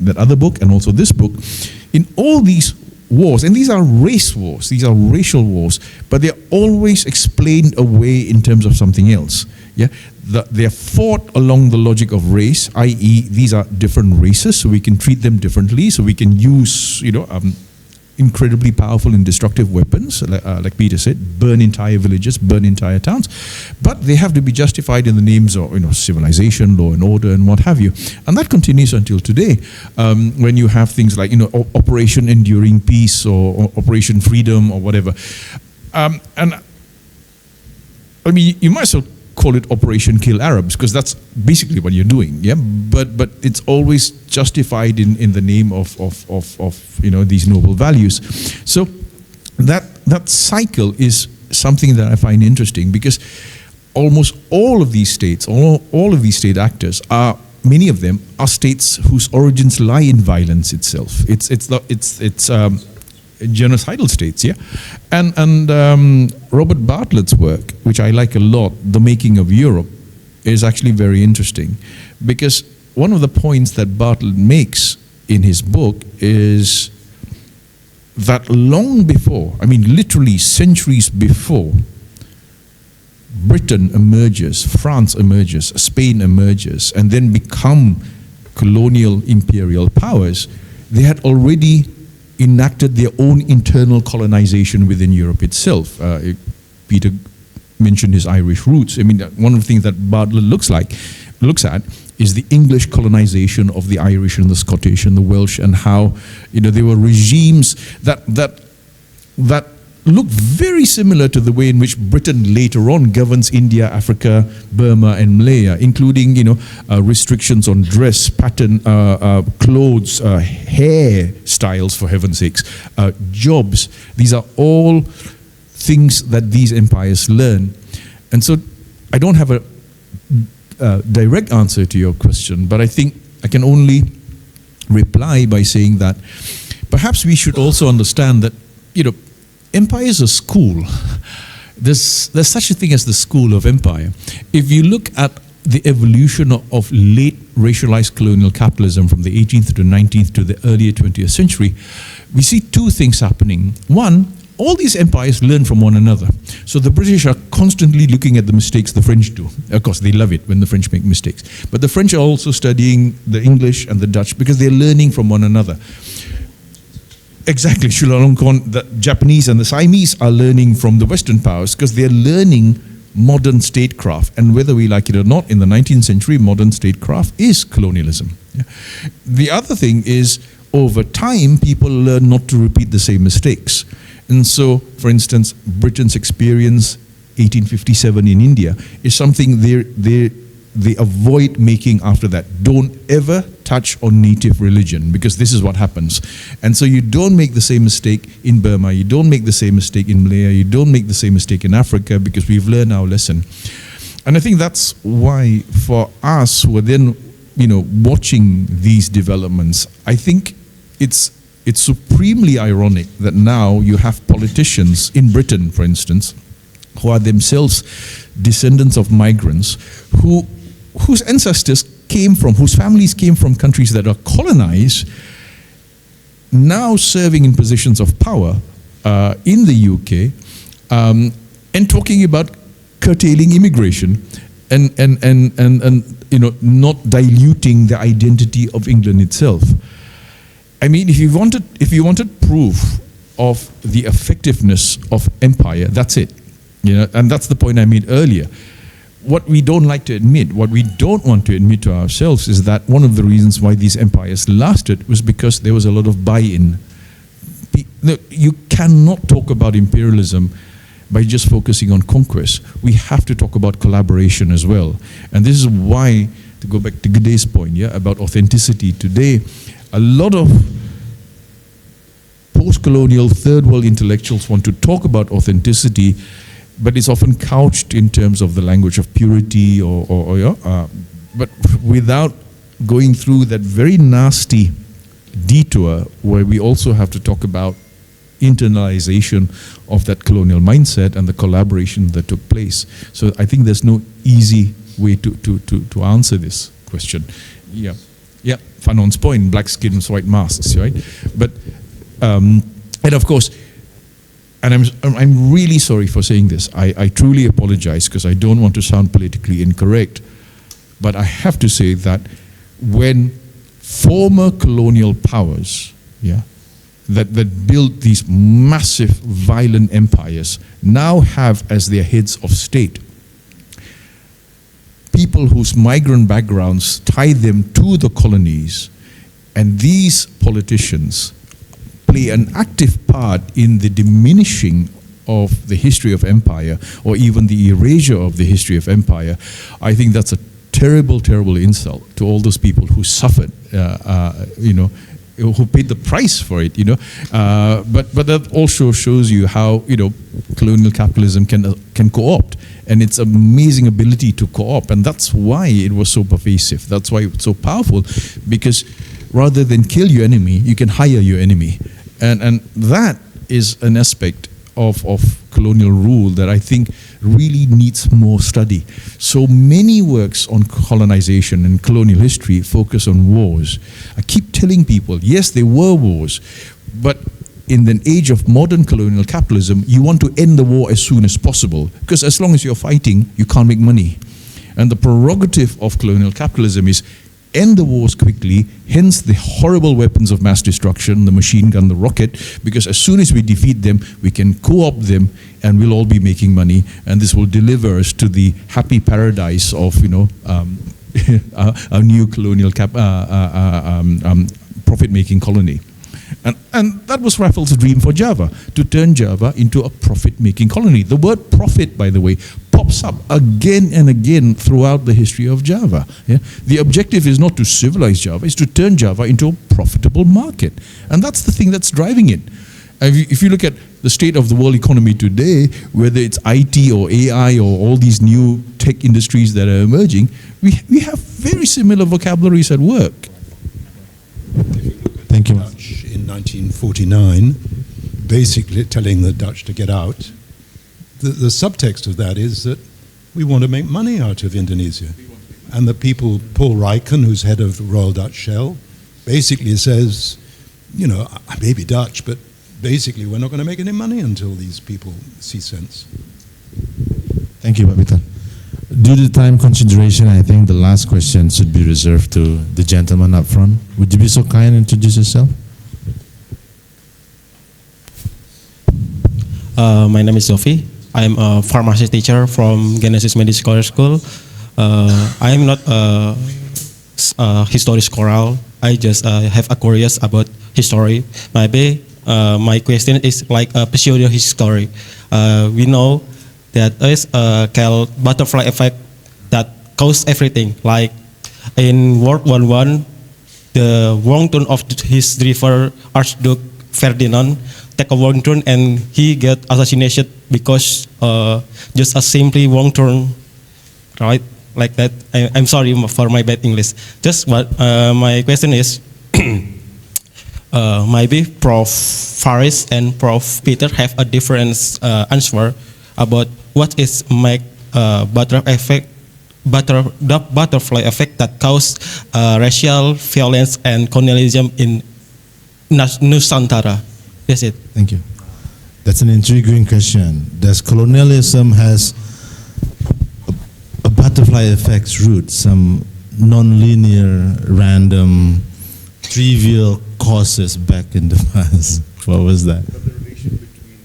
that other book and also this book, in all these wars, and these are race wars, these are racial wars, but they're always explained away in terms of something else, yeah? They're fought along the logic of race, i.e. these are different races, so we can treat them differently, so we can use, incredibly powerful and destructive weapons, like Peter said, burn entire villages, burn entire towns, but they have to be justified in the names of civilization, law and order, and what have you. And that continues until today, when you have things like Operation Enduring Peace or Operation Freedom or whatever. And I mean, you might as well call it Operation Kill Arabs because that's basically what you're doing, yeah. But it's always justified in the name of these noble values. So that cycle is something that I find interesting because almost all of these states, all of these state actors many of them are states whose origins lie in violence itself. It's genocidal states, yeah. And Robert Bartlett's work, which I like a lot, The Making of Europe, is actually very interesting because one of the points that Bartlett makes in his book is that long before, I mean literally centuries before, Britain emerges, France emerges, Spain emerges, and then become colonial imperial powers, they had already enacted their own internal colonization within Europe itself. Peter mentioned his Irish roots. I mean, one of the things that Bartlett looks at is the English colonization of the Irish and the Scottish and the Welsh, and how there were regimes that look very similar to the way in which Britain later on governs India, Africa, Burma, and Malaya, including restrictions on dress, pattern, clothes, hair styles, for heaven's sakes, jobs. These are all things that these empires learn. And so I don't have a direct answer to your question, but I think I can only reply by saying that perhaps we should also understand that empire is a school. There's such a thing as the school of empire. If you look at the evolution of late racialized colonial capitalism from the 18th to the 19th to the earlier 20th century, we see two things happening. One, all these empires learn from one another. So the British are constantly looking at the mistakes the French do. Of course, they love it when the French make mistakes. But the French are also studying the English and the Dutch because they're learning from one another. Exactly, Chulalongkorn, the Japanese and the Siamese are learning from the Western powers because they're learning modern statecraft. And whether we like it or not, in the 19th century, modern statecraft is colonialism. Yeah. The other thing is, over time, people learn not to repeat the same mistakes. And so, for instance, Britain's experience, 1857 in India, is something they avoid making after that. Don't ever touch on native religion because this is what happens. And so you don't make the same mistake in Burma, you don't make the same mistake in Malaya, you don't make the same mistake in Africa because we've learned our lesson. And I think that's why for us who are then, watching these developments, I think it's supremely ironic that now you have politicians in Britain, for instance, who are themselves descendants of migrants whose ancestors whose families came from countries that are colonized, now serving in positions of power in the UK, and talking about curtailing immigration and not diluting the identity of England itself. I mean, if you wanted proof of the effectiveness of empire, that's it. And that's the point I made earlier. What we don't like to admit, what we don't want to admit to ourselves is that one of the reasons why these empires lasted was because there was a lot of buy-in. You cannot talk about imperialism by just focusing on conquest. We have to talk about collaboration as well. And this is why, to go back to Gde's point, about authenticity, today, a lot of post-colonial third world intellectuals want to talk about authenticity, but it's often couched in terms of the language of purity but without going through that very nasty detour where we also have to talk about internalization of that colonial mindset and the collaboration that took place. So I think there's no easy way to answer this question. Yeah, Fanon's point, black skins, white masks, right? But and of course, and I'm really sorry for saying this. I truly apologize because I don't want to sound politically incorrect, but I have to say that when former colonial powers, that built these massive violent empires now have as their heads of state people whose migrant backgrounds tie them to the colonies, and these politicians play an active part in the diminishing of the history of empire or even the erasure of the history of empire, I think that's a terrible, terrible insult to all those people who suffered, who paid the price for it, But that also shows you how, colonial capitalism can co-opt, and its amazing ability to co-opt, and that's why it was so pervasive. That's why it's so powerful, because rather than kill your enemy, you can hire your enemy, and that is an aspect of colonial rule that I think really needs more study. So many works on colonization and colonial history focus on wars. I keep telling people, yes, there were wars, but in the age of modern colonial capitalism, you want to end the war as soon as possible, because as long as you're fighting, you can't make money. And the prerogative of colonial capitalism is end the wars quickly, hence the horrible weapons of mass destruction, the machine gun, the rocket, because as soon as we defeat them, we can co-opt them and we'll all be making money, and this will deliver us to the happy paradise of, our new colonial profit-making colony. And that was Raffles' dream for Java, to turn Java into a profit-making colony. The word profit, by the way, pops up again and again throughout the history of Java. The objective is not to civilize Java, it's to turn Java into a profitable market. And that's the thing that's driving it. If you look at the state of the world economy today, whether it's IT or AI or all these new tech industries that are emerging, we have very similar vocabularies at work. Thank you. Dutch in 1949, basically telling the Dutch to get out. The subtext of that is that we want to make money out of Indonesia. And the people, Paul Rijken, who's head of the Royal Dutch Shell, basically says, I may be Dutch, but basically we're not going to make any money until these people see sense. Thank you, Babitan. Due to time consideration, I think the last question should be reserved to the gentleman up front. Would you be so kind and introduce yourself? My name is Sophie. I'm a pharmacy teacher from Genesis Medical School. I am not a history scholar. I just have a curious about history. Maybe my question is like a pseudo history. We know that is called butterfly effect that causes everything. Like in World War I, the wrong turn of his river Archduke Ferdinand take a wrong turn and he get assassinated because just a simply wrong turn, right? Like that. I'm sorry for my bad English. Just what my question is, maybe Prof. Faris and Prof. Peter have a different answer about what is make butterfly effect that cause racial violence and colonialism in Nusantara. That's it. Thank you. That's an intriguing question. Does colonialism has a butterfly effect's root, some non-linear, random, trivial causes back in the past? What was that? The relation between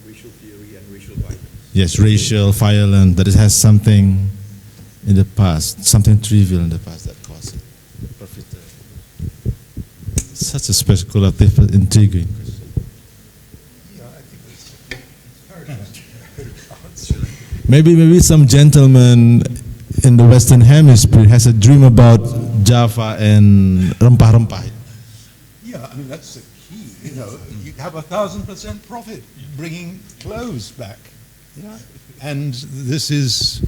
racial theory and racial violence. Yes, racial violence, that it has something in the past, something trivial in the past that caused it. Such a speculative, intriguing question. Yeah, I think it's Maybe some gentleman in the Western Hemisphere has a dream about Java and rempah-rempah. Yeah, I mean, that's the key. You know, you have 1,000% profit bringing clothes back. Yeah, and this is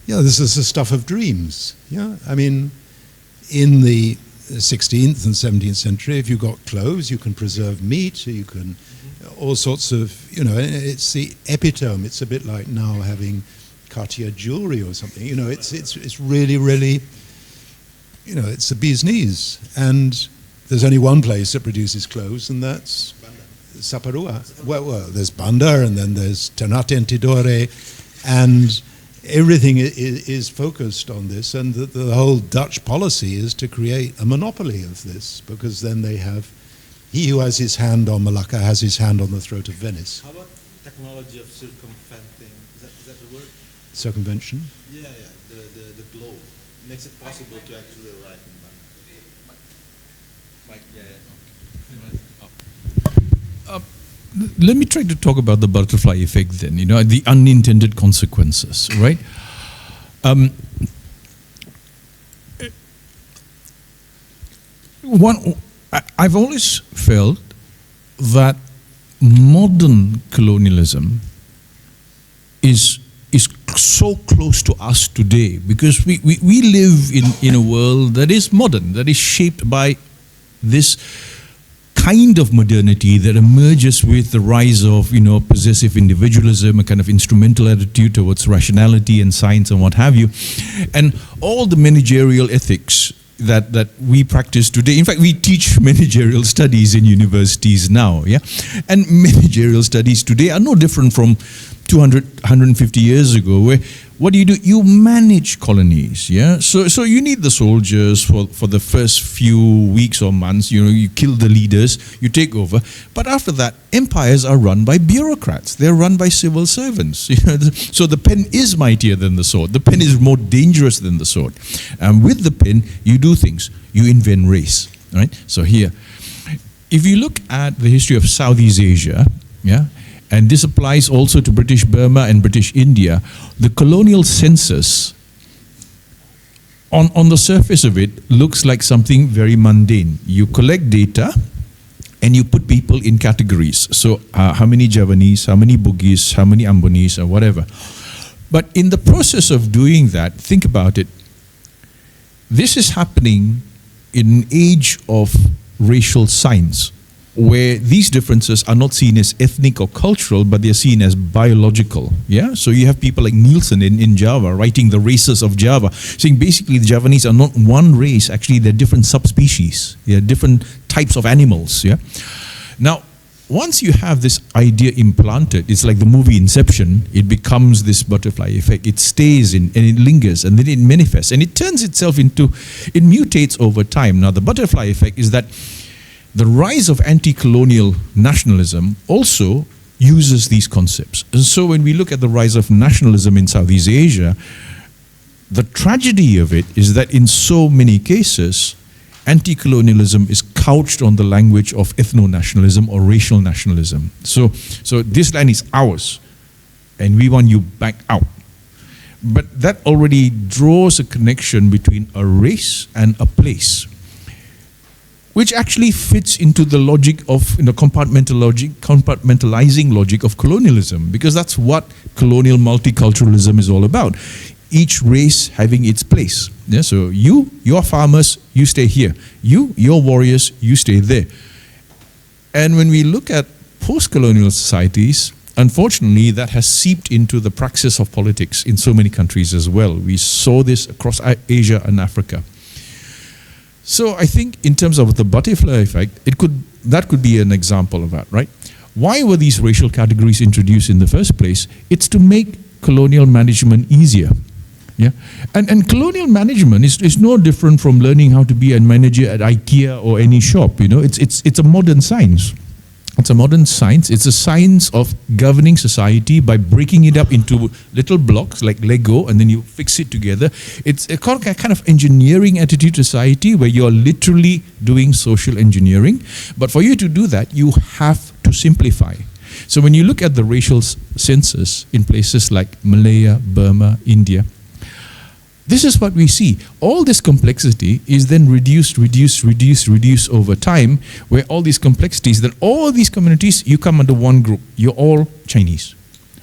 the stuff of dreams. Yeah, I mean, in the 16th and 17th century, if you got clothes, you can preserve meat, you can all sorts of, you know, it's the epitome. It's a bit like now having Cartier jewelry or something. You know, it's really, really, you know, it's the bee's knees. And there's only one place that produces clothes, and that's Saparua. Well, there's Banda, and then there's Ternate and Tidore, and everything is focused on this. And the whole Dutch policy is to create a monopoly of this, because then they have, he who has his hand on Malacca has his hand on the throat of Venice. How about technology of circumventing? Is that the word? Circumvention? Yeah, the globe makes it possible to actually arrive in Let me try to talk about the butterfly effect then, you know, the unintended consequences, right? I've always felt that modern colonialism is so close to us today, because we live in a world that is modern, that is shaped by this kind of modernity that emerges with the rise of, you know, possessive individualism, a kind of instrumental attitude towards rationality and science and what have you, and all the managerial ethics that we practice today. In fact, we teach managerial studies in universities now, yeah, and managerial studies today are no different from 200, 150 years ago, where what do? You manage colonies, yeah? So you need the soldiers for the first few weeks or months, you know, you kill the leaders, you take over. But after that, empires are run by bureaucrats. They're run by civil servants. You know? So the pen is mightier than the sword. The pen is more dangerous than the sword. And with the pen, you do things. You invent race, right? So here, if you look at the history of Southeast Asia, yeah, and this applies also to British Burma and British India, the colonial census, on the surface of it, looks like something very mundane. You collect data and you put people in categories. So how many Javanese, how many Bugis, how many Ambonese, or whatever. But in the process of doing that, think about it. This is happening in an age of racial science, where these differences are not seen as ethnic or cultural, but they're seen as biological. Yeah, so you have people like Nielsen in Java writing The Races of Java, saying basically the Javanese are not one race, actually they're different subspecies, they're different types of animals. Yeah. Now, once you have this idea implanted, it's like the movie Inception, it becomes this butterfly effect. It stays in and it lingers, and then it manifests, and it turns itself into, it mutates over time. Now, the butterfly effect is that the rise of anti-colonial nationalism also uses these concepts. And so when we look at the rise of nationalism in Southeast Asia, the tragedy of it is that in so many cases, anti-colonialism is couched on the language of ethno-nationalism or racial nationalism. So this land is ours, and we want you back out. But that already draws a connection between a race and a place, which actually fits into the logic of, you know, compartmentalizing logic of colonialism, because that's what colonial multiculturalism is all about. Each race having its place. Yeah, so you're farmers, you stay here. You're warriors, you stay there. And when we look at post-colonial societies, unfortunately, that has seeped into the praxis of politics in so many countries as well. We saw this across Asia and Africa. So I think in terms of the butterfly effect, that could be an example of that, right? Why were these racial categories introduced in the first place? It's to make colonial management easier. Yeah, and colonial management is no different from learning how to be a manager at IKEA or any shop. You know, it's a modern science. It's a modern science. It's a science of governing society by breaking it up into little blocks like Lego, and then you fix it together. It's a kind of engineering attitude to society where you're literally doing social engineering. But for you to do that, you have to simplify. So when you look at the racial census in places like Malaya, Burma, India, this is what we see. All this complexity is then reduced over time, where all these complexities, that all these communities, you come under one group. You're all Chinese.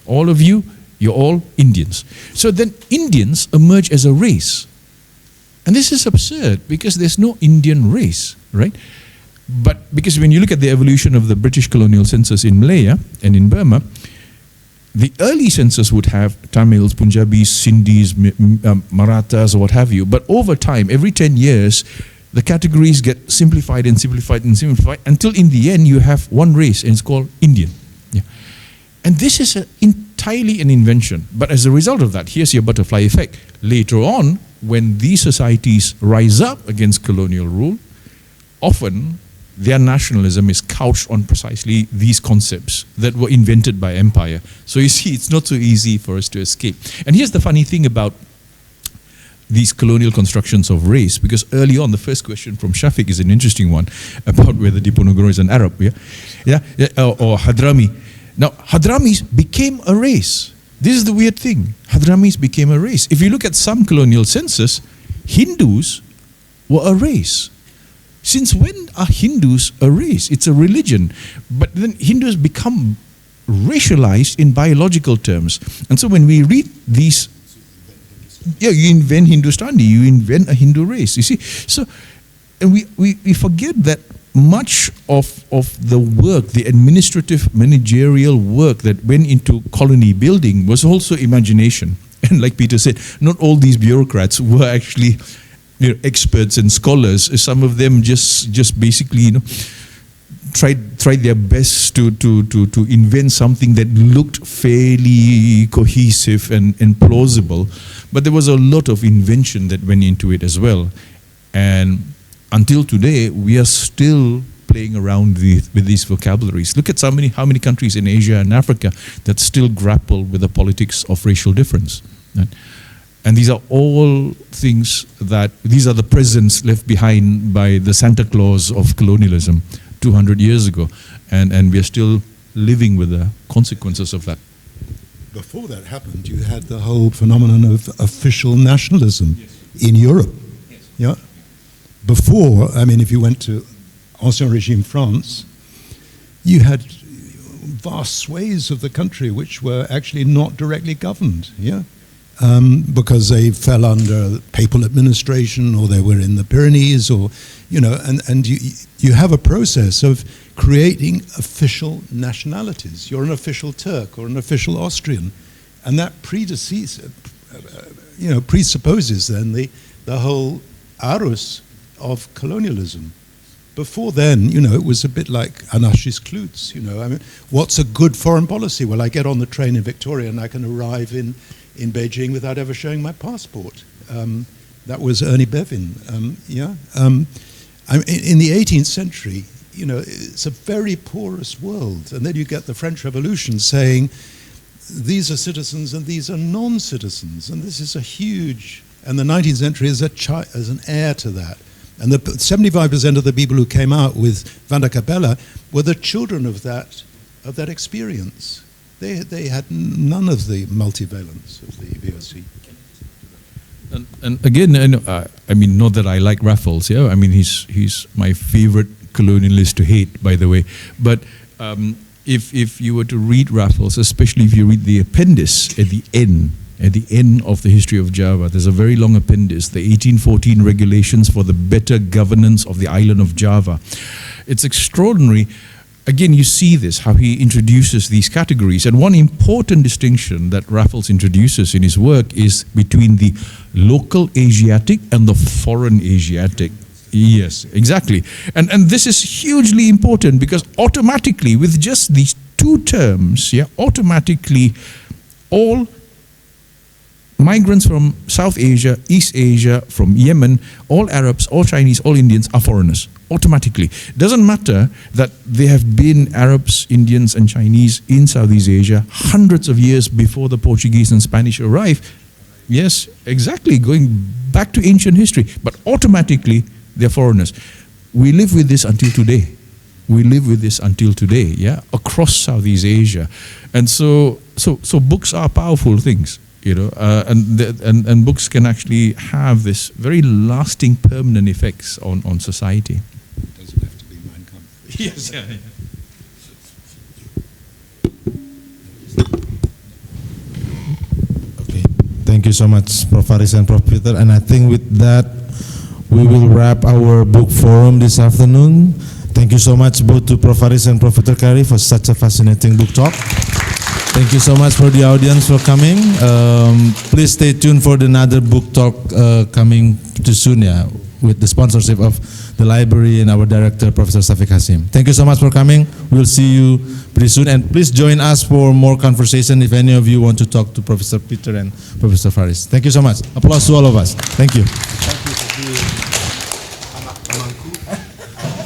All of you, you're all Indians. So then Indians emerge as a race. And this is absurd because there's no Indian race, right? But because when you look at the evolution of the British colonial census in Malaya and in Burma, the early census would have Tamils, Punjabis, Sindhis, Marathas, or what have you. But over time, every 10 years, the categories get simplified and simplified and simplified until in the end you have one race and it's called Indian. Yeah. And this is entirely an invention. But as a result of that, here's your butterfly effect. Later on, when these societies rise up against colonial rule, often their nationalism is couched on precisely these concepts that were invented by empire. So you see, it's not so easy for us to escape. And here's the funny thing about these colonial constructions of race, because early on, the first question from Shafiq is an interesting one about whether Diponegoro is an Arab, or Hadrami. Now, Hadramis became a race. This is the weird thing. Hadramis became a race. If you look at some colonial census, Hindus were a race. Since when are Hindus a race? It's a religion. But then Hindus become racialized in biological terms. And so when we read these, you invent Hindustani, you invent a Hindu race, you see. So and we forget that much of the work, the administrative managerial work that went into colony building was also imagination. And like Peter said, not all these bureaucrats were actually experts and scholars. Some of them just basically tried their best to invent something that looked fairly cohesive and plausible, but there was a lot of invention that went into it as well. And until today, we are still playing around with these vocabularies. Look at how many countries in Asia and Africa that still grapple with the politics of racial difference. Right? And these are all things these are the presents left behind by the Santa Claus of colonialism 200 years ago. And we are still living with the consequences of that. Before that happened, you had the whole phenomenon of official nationalism in Europe. Yeah. Before, I mean, if you went to Ancien Regime France, you had vast swathes of the country which were actually not directly governed. Yeah. Because they fell under papal administration, or they were in the Pyrenees, or and you have a process of creating official nationalities. You're an official Turk or an official Austrian, and that presupposes then the whole arus of colonialism. Before then, it was a bit like anarchist Klutz. I mean, what's a good foreign policy? Well, I get on the train in Victoria and I can arrive in Beijing without ever showing my passport. That was Ernie Bevin. In the 18th century, it's a very porous world. And then you get the French Revolution saying, these are citizens and these are non-citizens. And this is a huge... And the 19th century is an heir to that. And the 75% of the people who came out with Van der Capella were the children of that experience. They had none of the multivalence of the VOC. And again, I mean, not that I like Raffles, I mean, he's my favorite colonialist to hate, by the way. But if you were to read Raffles, especially if you read the appendix at the end of the history of Java, there's a very long appendix, the 1814 regulations for the better governance of the island of Java. It's extraordinary. Again, you see this, how he introduces these categories. And one important distinction that Raffles introduces in his work is between the local Asiatic and the foreign Asiatic. Yes, exactly. And this is hugely important because automatically, with just these two terms, automatically all migrants from South Asia, East Asia, from Yemen, all Arabs, all Chinese, all Indians are foreigners, automatically. Doesn't matter that there have been Arabs, Indians and Chinese in Southeast Asia hundreds of years before the Portuguese and Spanish arrived. Yes, exactly, going back to ancient history, but automatically they're foreigners. We live with this until today. we live with this until today, yeah, across Southeast Asia. And so books are powerful things, you know, and books can actually have this very lasting, permanent effects on society. It doesn't have to be Mein Kampf. Yes, yeah. Okay. Thank you so much, Prof. Faris and Prof. Peter. And I think with that, we will wrap our book forum this afternoon. Thank you so much both to Prof. Faris and Prof. Peter Kari for such a fascinating book talk. Thank you so much for the audience for coming. Please stay tuned for another book talk coming too soon, yeah, with the sponsorship of the library and our director, Professor Safiq Hasim. Thank you so much for coming. We'll see you pretty soon. And please join us for more conversation if any of you want to talk to Professor Peter and Professor Faris. Thank you so much. Applause to all of us. Thank you. Thank you for being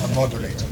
a moderator.